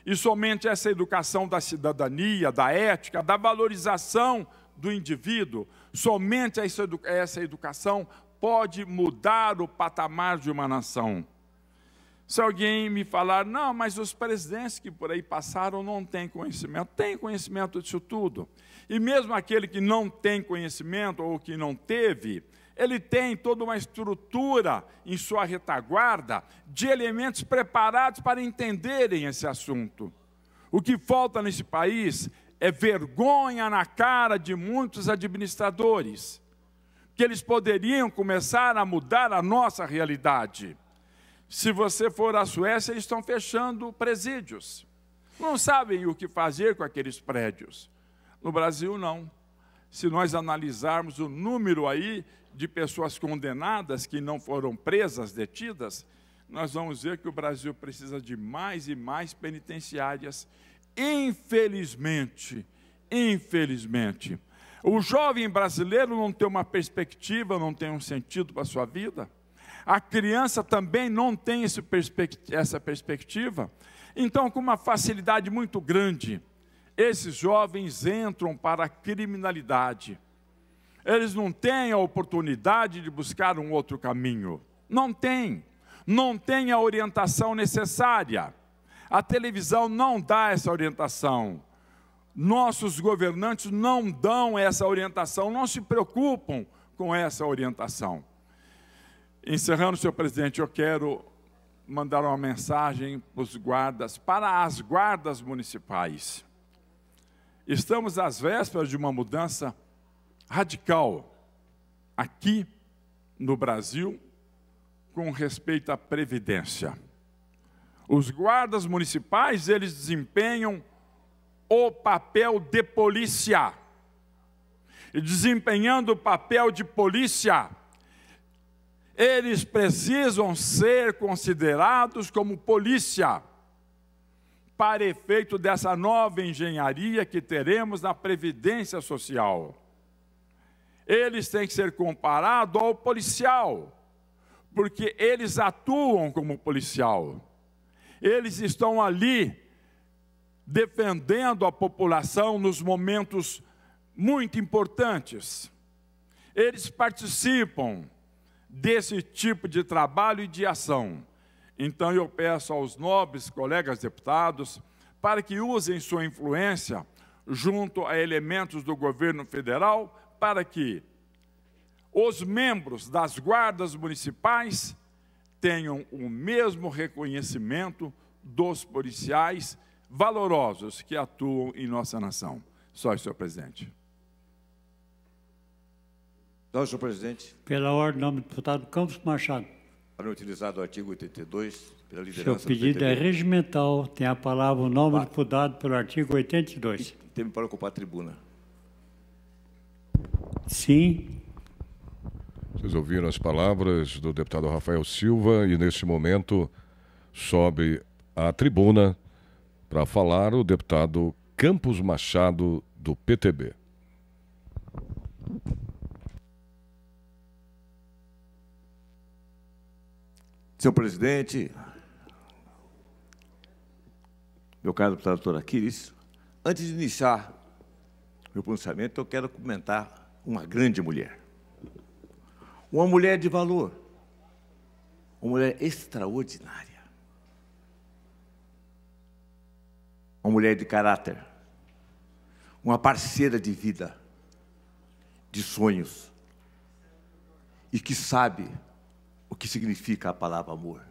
e somente essa educação da cidadania, da ética, da valorização do indivíduo, somente essa educação pode mudar o patamar de uma nação. Se alguém me falar, não, mas os presidentes que por aí passaram não têm conhecimento. Tem conhecimento disso tudo. E mesmo aquele que não tem conhecimento ou que não teve, ele tem toda uma estrutura em sua retaguarda de elementos preparados para entenderem esse assunto. O que falta nesse país é vergonha na cara de muitos administradores, que eles poderiam começar a mudar a nossa realidade. Se você for à Suécia, eles estão fechando presídios. Não sabem o que fazer com aqueles prédios. No Brasil, não. Se nós analisarmos o número aí de pessoas condenadas que não foram presas, detidas, nós vamos ver que o Brasil precisa de mais e mais penitenciárias. Infelizmente, o jovem brasileiro não tem uma perspectiva, não tem um sentido para a sua vida. A criança também não tem essa perspectiva. Então, com uma facilidade muito grande, esses jovens entram para a criminalidade. Eles não têm a oportunidade de buscar um outro caminho. Não têm a orientação necessária. A televisão não dá essa orientação. Nossos governantes não dão essa orientação, não se preocupam com essa orientação. Encerrando, senhor presidente, eu quero mandar uma mensagem para as guardas municipais. Estamos às vésperas de uma mudança radical aqui no Brasil, com respeito à Previdência. Os guardas municipais, eles desempenham o papel de polícia. E desempenhando o papel de polícia, eles precisam ser considerados como polícia, para efeito dessa nova engenharia que teremos na Previdência Social. Eles têm que ser comparados ao policial, porque eles atuam como policial. Eles estão ali defendendo a população nos momentos muito importantes. Eles participam desse tipo de trabalho e de ação. Então eu peço aos nobres colegas deputados para que usem sua influência junto a elementos do governo federal para que os membros das guardas municipais tenham o mesmo reconhecimento dos policiais valorosos que atuam em nossa nação. Só isso, senhor presidente.
Não, senhor presidente.
Pela ordem, nome do deputado Campos Machado.
Para não utilizar o artigo 82, pela liderança
Seu pedido é regimental. Tem a palavra o nome do deputado pelo artigo 82.
Tem para ocupar a tribuna.
Sim.
Vocês ouviram as palavras do deputado Rafael Silva e, neste momento, sobe à tribuna para falar o deputado Campos Machado, do PTB.
Senhor presidente, meu caro deputado doutor Aquiles, antes de iniciar meu pronunciamento, eu quero comentar uma grande mulher. Uma mulher de valor, uma mulher extraordinária, uma mulher de caráter, uma parceira de vida, de sonhos, e que sabe o que significa a palavra amor.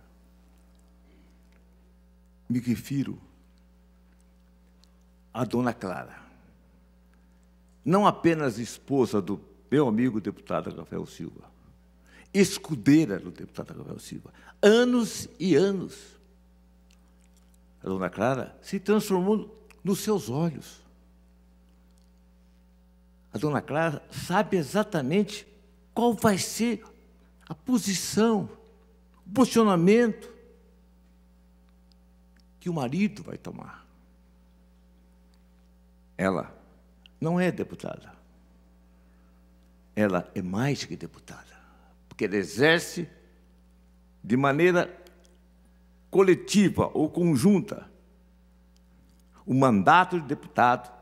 Me refiro à dona Clara, não apenas esposa do meu amigo deputado Rafael Silva, escudeira do deputado Rafael Silva, anos e anos. A dona Clara se transformou nos seus olhos. A dona Clara sabe exatamente qual vai ser a posição, o posicionamento que o marido vai tomar. Ela não é deputada. Ela é mais que deputada, porque ela exerce de maneira coletiva ou conjunta o mandato de deputado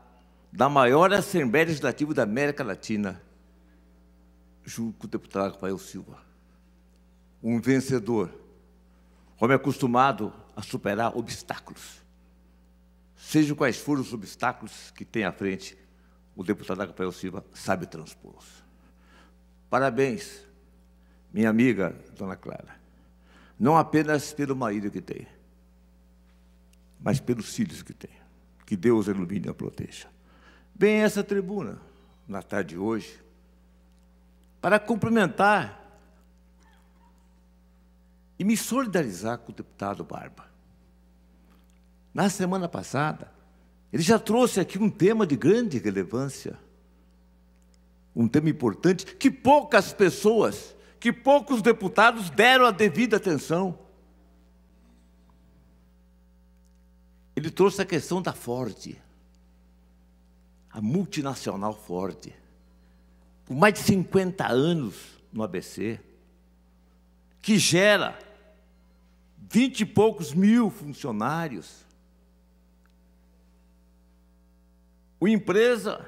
da maior Assembleia Legislativa da América Latina, junto com o deputado Rafael Silva. Um vencedor, homem acostumado a superar obstáculos. Sejam quais forem os obstáculos que tem à frente, o deputado Rafael Silva sabe transpô-los. Parabéns, minha amiga, dona Clara, não apenas pelo marido que tem, mas pelos filhos que tem. Que Deus a ilumine e a proteja. Bem, essa tribuna, na tarde de hoje, para cumprimentar e me solidarizar com o deputado Barba. Na semana passada, ele já trouxe aqui um tema de grande relevância, um tema importante, que poucas pessoas, que poucos deputados deram a devida atenção. Ele trouxe a questão da Ford, a multinacional Ford, com mais de 50 anos no ABC, que gera 20 e poucos mil funcionários. Uma empresa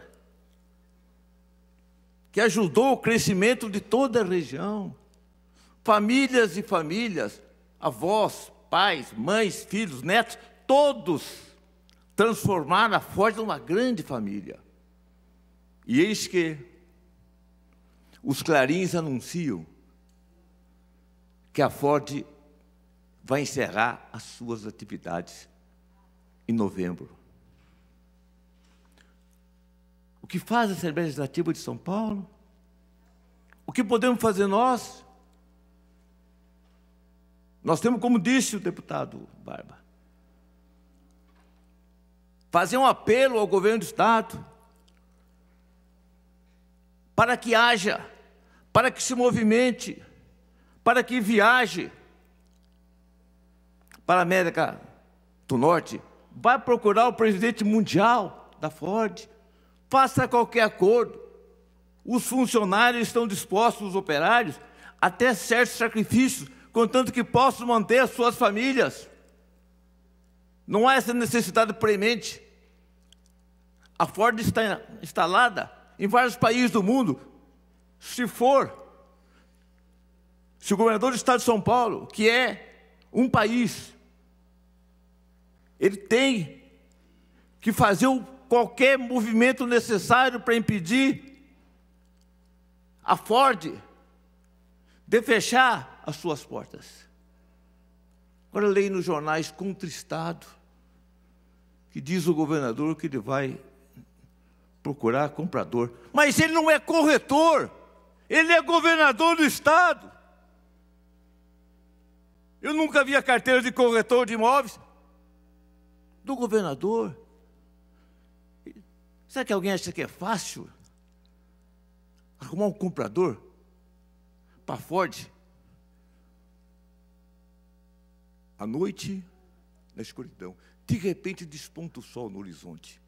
que ajudou o crescimento de toda a região. Famílias e famílias, avós, pais, mães, filhos, netos, todos transformaram a Ford numa grande família. E eis que os clarins anunciam que a Ford vai encerrar as suas atividades em novembro. O que faz a Assembleia Legislativa de São Paulo? O que podemos fazer nós? Nós temos, como disse o deputado Barba, fazer um apelo ao governo do Estado para que haja, para que se movimente, para que viaje para a América do Norte, vai procurar o presidente mundial da Ford, faça qualquer acordo. Os funcionários estão dispostos, os operários, até certos sacrifícios, contanto que possam manter as suas famílias. Não há essa necessidade premente. A Ford está instalada em vários países do mundo. Se o governador do estado de São Paulo, que é um país, ele tem que fazer qualquer movimento necessário para impedir a Ford de fechar as suas portas. Agora eu leio nos jornais contristado que diz o governador que ele vai procurar comprador. Mas ele não é corretor, ele é governador do estado. Eu nunca vi a carteira de corretor de imóveis do governador. Será que alguém acha que é fácil arrumar um comprador para a Ford? À noite, na escuridão, de repente desponta o sol no horizonte.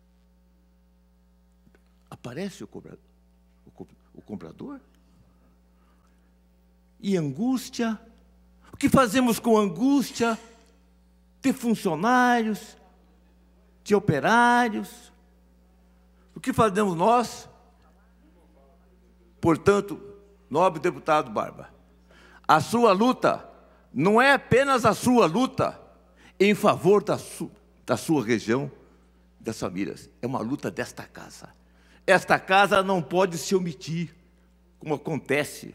Aparece o comprador? E angústia? O que fazemos com angústia de funcionários, de operários? O que fazemos nós? Portanto, nobre deputado Barba, a sua luta não é apenas a sua luta em favor da sua região, das famílias. É uma luta desta casa. Esta casa não pode se omitir, como acontece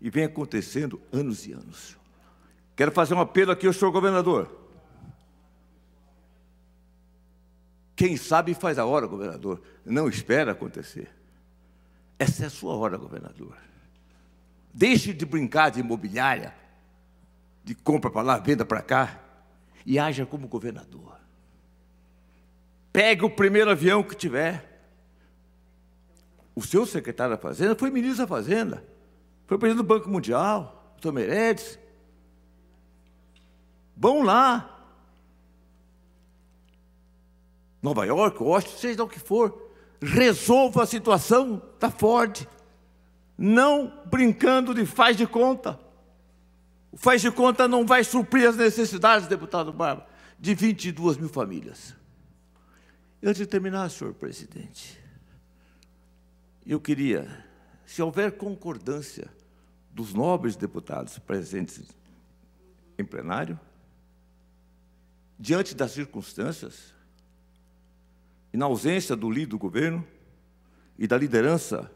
e vem acontecendo anos e anos. Quero fazer um apelo aqui ao senhor governador. Quem sabe faz a hora, governador. Não espera acontecer. Essa é a sua hora, governador. Deixe de brincar de imobiliária, de compra para lá, venda para cá, e haja como governador. Pegue o primeiro avião que tiver. O seu secretário da Fazenda foi ministro da Fazenda, foi presidente do Banco Mundial, o Dr. Meirelles. Vão lá. Nova York, Washington, seja o que for, resolva a situação da Ford, não brincando de faz de conta. O faz de conta não vai suprir as necessidades, deputado Barba, de 22 mil famílias. Antes de terminar, senhor presidente, eu queria, se houver concordância dos nobres deputados presentes em plenário, diante das circunstâncias, e na ausência do líder do governo e da liderança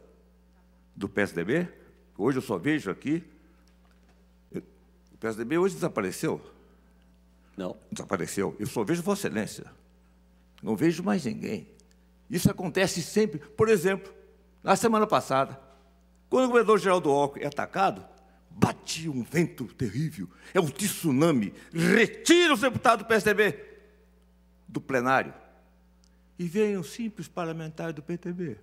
do PSDB, hoje eu só vejo aqui, o PSDB hoje desapareceu. Não. Desapareceu. Eu só vejo Vossa Excelência. Não vejo mais ninguém. Isso acontece sempre. Por exemplo, na semana passada, quando o governador Geraldo Alckmin é atacado, bate um vento terrível, é um tsunami, retira os deputados do PSDB do plenário. E vem um simples parlamentar do PTB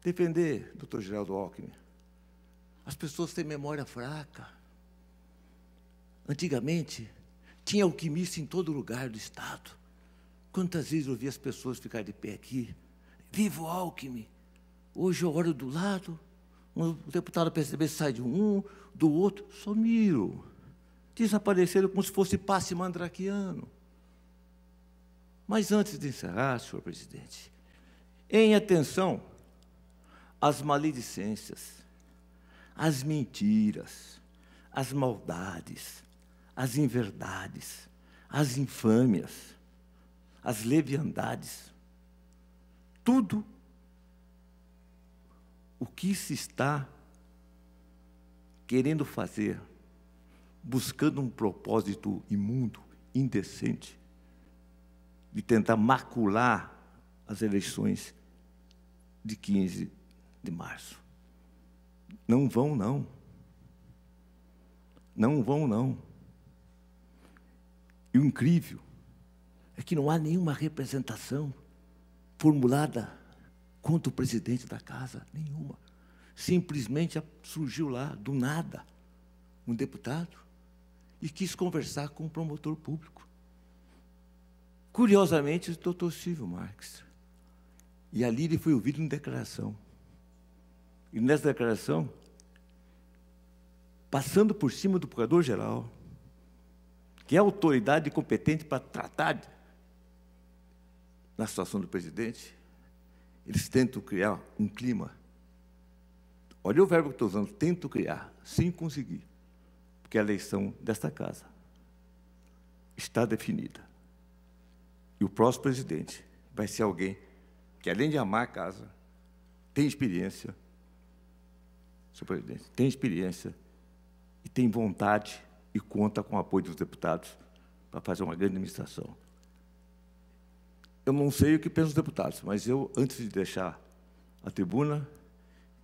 defender o doutor Geraldo Alckmin. As pessoas têm memória fraca. Antigamente, tinha alquimista em todo lugar do Estado. Quantas vezes eu vi as pessoas ficarem de pé aqui? Viva o Alckmin! Hoje eu olho do lado, o deputado do PSDB sai de um, do outro, sumiram. Desapareceram como se fosse passe mandraquiano. Mas antes de encerrar, senhor presidente, em atenção às maledicências, às mentiras, às maldades, às inverdades, às infâmias, às leviandades, tudo o que se está querendo fazer, buscando um propósito imundo, indecente, de tentar macular as eleições de 15 de março. Não vão, não. Não vão, não. E o incrível é que não há nenhuma representação formulada contra o presidente da casa, nenhuma. Simplesmente surgiu lá, do nada, um deputado e quis conversar com o promotor público. Curiosamente, o doutor Silvio Marques. E ali ele foi ouvido em declaração. E nessa declaração, passando por cima do procurador-geral, que é a autoridade competente para tratar na situação do presidente, eles tentam criar um clima. Olha o verbo que estou usando, tento criar, sem conseguir, porque a eleição desta casa está definida. E o próximo presidente vai ser alguém que, além de amar a casa, tem experiência, senhor presidente, tem experiência e tem vontade e conta com o apoio dos deputados para fazer uma grande administração. Eu não sei o que pensam os deputados, mas eu, antes de deixar a tribuna,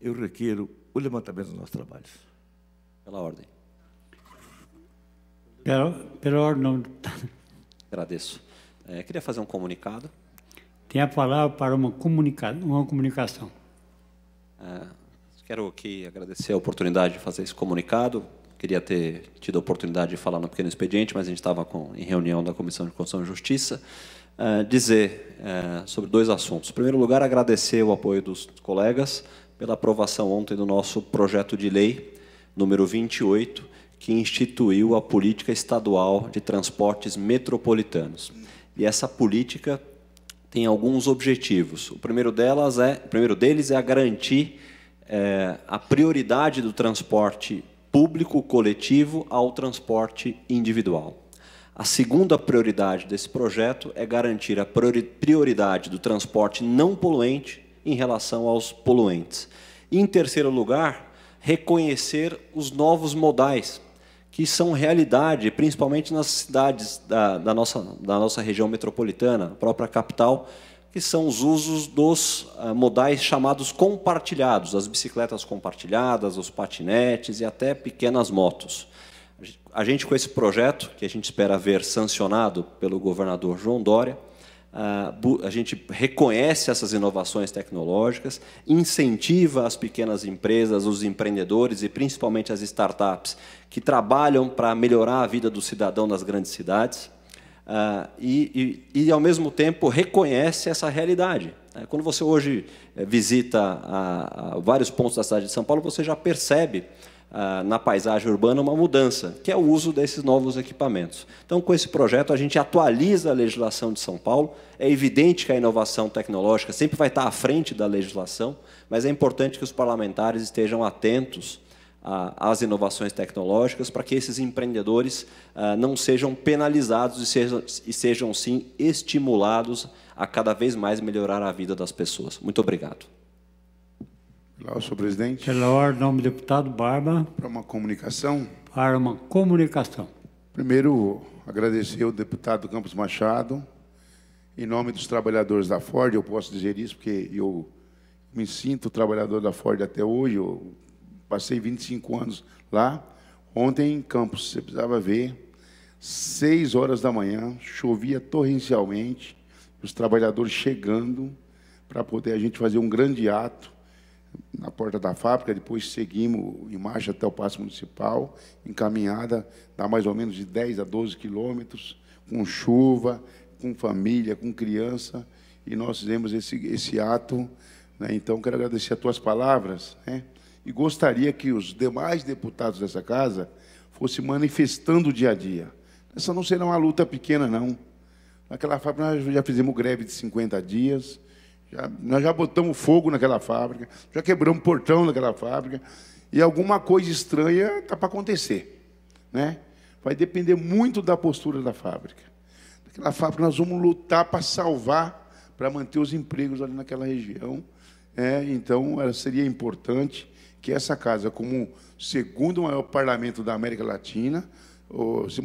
eu requeiro o levantamento dos nossos trabalhos.
Pela ordem.
Pela ordem, não.
Agradeço. Queria fazer um comunicado.
Tem a palavra para uma comunicação.
Quero aqui agradecer a oportunidade de fazer esse comunicado. Queria ter tido a oportunidade de falar no pequeno expediente, mas a gente estava em reunião da Comissão de Constituição e Justiça. Dizer sobre dois assuntos. Em primeiro lugar, agradecer o apoio dos colegas pela aprovação ontem do nosso projeto de lei, número 28, que instituiu a política estadual de transportes metropolitanos. E essa política tem alguns objetivos. O primeiro deles é garantir a prioridade do transporte público coletivo ao transporte individual. A segunda prioridade desse projeto é garantir a prioridade do transporte não poluente em relação aos poluentes. E, em terceiro lugar, reconhecer os novos modais, que são realidade, principalmente nas cidades da nossa região metropolitana, a própria capital, que são os usos dos modais chamados compartilhados, as bicicletas compartilhadas, os patinetes e até pequenas motos. A gente, com esse projeto, que a gente espera ver sancionado pelo governador João Dória, a gente reconhece essas inovações tecnológicas, incentiva as pequenas empresas, os empreendedores e principalmente as startups que trabalham para melhorar a vida do cidadão nas grandes cidades, e, ao mesmo tempo, reconhece essa realidade. Quando você hoje visita vários pontos da cidade de São Paulo, você já percebe na paisagem urbana uma mudança, que é o uso desses novos equipamentos. Então, com esse projeto, a gente atualiza a legislação de São Paulo. É evidente que a inovação tecnológica sempre vai estar à frente da legislação, mas é importante que os parlamentares estejam atentos às inovações tecnológicas para que esses empreendedores não sejam penalizados e sejam, sim, estimulados a cada vez mais melhorar a vida das pessoas. Muito obrigado.
Olá, senhor presidente.
Pela ordem, nome do deputado Barba.
Para uma comunicação.
Para uma comunicação.
Primeiro, agradecer ao deputado Campos Machado. Em nome dos trabalhadores da Ford, eu posso dizer isso, porque eu me sinto trabalhador da Ford até hoje. Eu passei 25 anos lá. Ontem, em Campos, você precisava ver, 6 horas da manhã, chovia torrencialmente, os trabalhadores chegando para poder a gente fazer um grande ato na porta da fábrica. Depois seguimos em marcha até o Paço Municipal, encaminhada, dá mais ou menos de 10 a 12 quilômetros, com chuva, com família, com criança, e nós fizemos esse ato, né? Então, quero agradecer as tuas palavras, né? E gostaria que os demais deputados dessa casa fossem manifestando o dia a dia. Essa não será uma luta pequena, não. Naquela fábrica nós já fizemos greve de 50 dias, nós já botamos fogo naquela fábrica, já quebramos portão naquela fábrica, e alguma coisa estranha está para acontecer, né? Vai depender muito da postura da fábrica. Naquela fábrica nós vamos lutar para salvar, para manter os empregos ali naquela região. Então, seria importante que essa casa, como o segundo maior parlamento da América Latina, se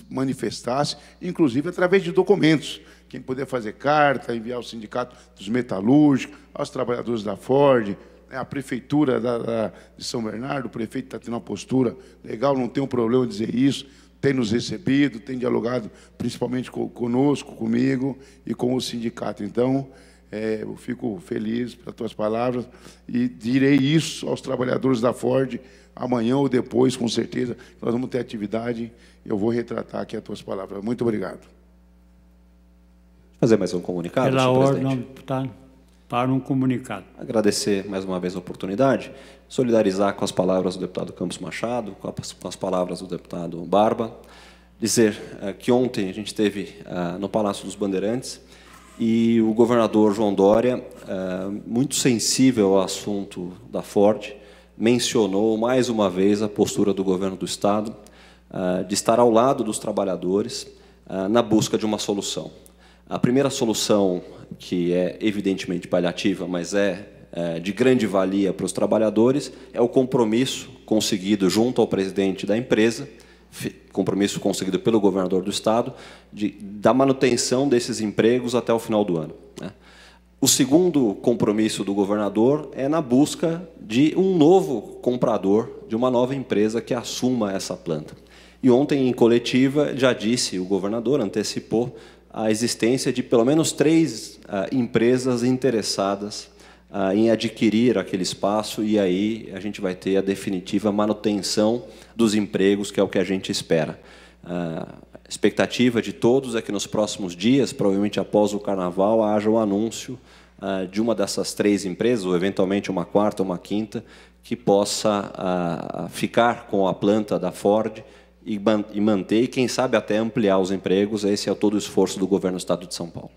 manifestasse, inclusive através de documentos. Quem puder fazer carta, enviar ao sindicato dos metalúrgicos, aos trabalhadores da Ford, A prefeitura de São Bernardo, o prefeito está tendo uma postura legal, não tem um problema em dizer isso, tem nos recebido, tem dialogado principalmente conosco, comigo e com o sindicato. Então, eu fico feliz pelas tuas palavras e direi isso aos trabalhadores da Ford amanhã ou depois, com certeza. Nós vamos ter atividade, eu vou retratar aqui as tuas palavras. Muito obrigado.
Fazer mais um comunicado,
Pela
senhor
ordem,
presidente.
deputado, para um comunicado.
Agradecer mais uma vez a oportunidade, solidarizar com as palavras do deputado Campos Machado, com as palavras do deputado Barba, dizer que ontem a gente esteve no Palácio dos Bandeirantes e o governador João Dória, muito sensível ao assunto da Ford, mencionou mais uma vez a postura do governo do Estado de estar ao lado dos trabalhadores na busca de uma solução. A primeira solução, que é evidentemente paliativa, mas de grande valia para os trabalhadores, é o compromisso conseguido junto ao presidente da empresa, compromisso conseguido pelo governador do Estado, da manutenção desses empregos até o final do ano. O segundo compromisso do governador é na busca de um novo comprador, de uma nova empresa que assuma essa planta. E ontem, em coletiva, já disse, o governador antecipou a existência de pelo menos 3 empresas interessadas em adquirir aquele espaço, e aí a gente vai ter a definitiva manutenção dos empregos, que é o que a gente espera. A expectativa de todos é que nos próximos dias, provavelmente após o Carnaval, haja o anúncio de uma dessas 3 empresas, ou eventualmente uma 4ª, uma 5ª, que possa ficar com a planta da Ford e manter, e quem sabe até ampliar os empregos. Esse é todo o esforço do governo do Estado de São Paulo.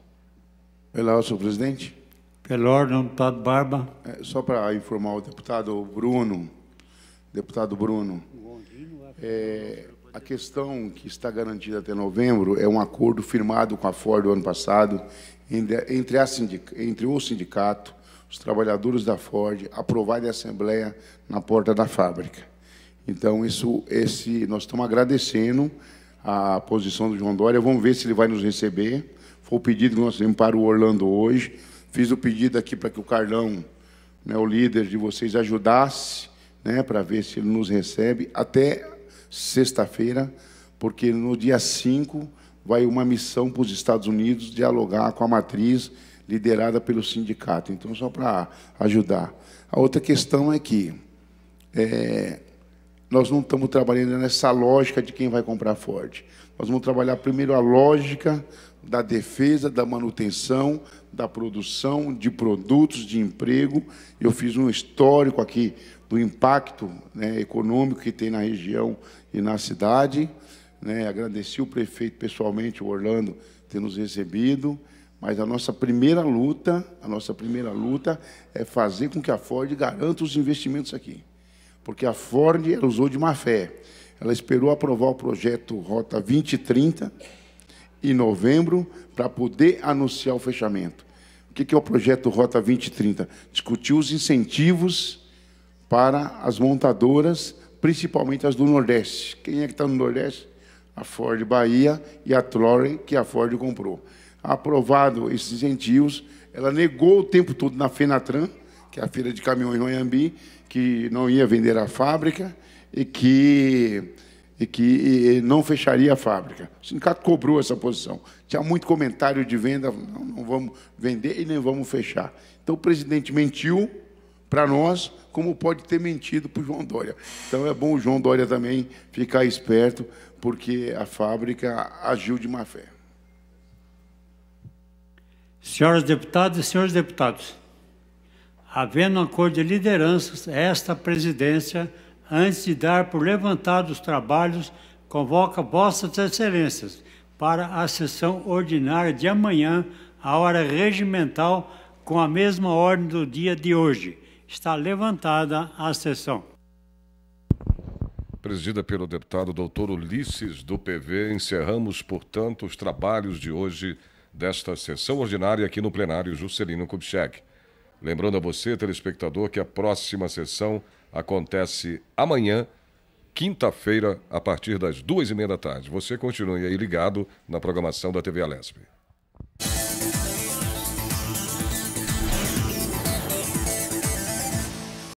Pela ordem, senhor presidente.
Pela ordem, deputado Barba.
Só para informar o deputado Bruno, a questão que está garantida até novembro é um acordo firmado com a Ford no ano passado, entre o sindicato, os trabalhadores da Ford, aprovado em assembleia na porta da fábrica. Então, nós estamos agradecendo a posição do João Dória. Vamos ver se ele vai nos receber. Foi o pedido que nós fizemos para o Orlando hoje. Fiz o pedido aqui para que o Carlão, o líder de vocês, ajudasse, para ver se ele nos recebe até sexta-feira, porque no dia 5 vai uma missão para os Estados Unidos dialogar com a matriz liderada pelo sindicato. Então, só para ajudar. A outra questão é que nós não estamos trabalhando nessa lógica de quem vai comprar Ford. Nós vamos trabalhar primeiro a lógica da defesa, da manutenção, da produção de produtos, de emprego. Eu fiz um histórico aqui do impacto econômico que tem na região e na cidade. Agradeci o prefeito pessoalmente, o Orlando, ter nos recebido. Mas a nossa primeira luta é fazer com que a Ford garanta os investimentos aqui. Porque a Ford ela usou de má fé. Ela esperou aprovar o projeto Rota 2030 em novembro para poder anunciar o fechamento. O que é o projeto Rota 2030? Discutir os incentivos para as montadoras, principalmente as do Nordeste. Quem é que está no Nordeste? A Ford Bahia e a Trolley, que a Ford comprou. Aprovado esses incentivos, ela negou o tempo todo na FENATRAN, que é a feira de caminhões em Anhembi, que não ia vender a fábrica e que não fecharia a fábrica. O sindicato cobrou essa posição. Tinha muito comentário de venda, não vamos vender e nem vamos fechar. Então, o presidente mentiu para nós, como pode ter mentido para o João Dória. Então, é bom o João Dória também ficar esperto, porque a fábrica agiu de má fé.
Senhoras deputadas e senhores deputados, havendo um acordo de lideranças, esta presidência, antes de dar por levantados os trabalhos, convoca vossas excelências para a sessão ordinária de amanhã, à hora regimental, com a mesma ordem do dia de hoje. Está levantada a sessão.
Presidida pelo deputado doutor Ulisses, do PV, encerramos, portanto, os trabalhos de hoje desta sessão ordinária aqui no plenário Juscelino Kubitschek. Lembrando a você, telespectador, que a próxima sessão acontece amanhã, quinta-feira, a partir das 14h30 da tarde. Você continue aí ligado na programação da TV Alesp.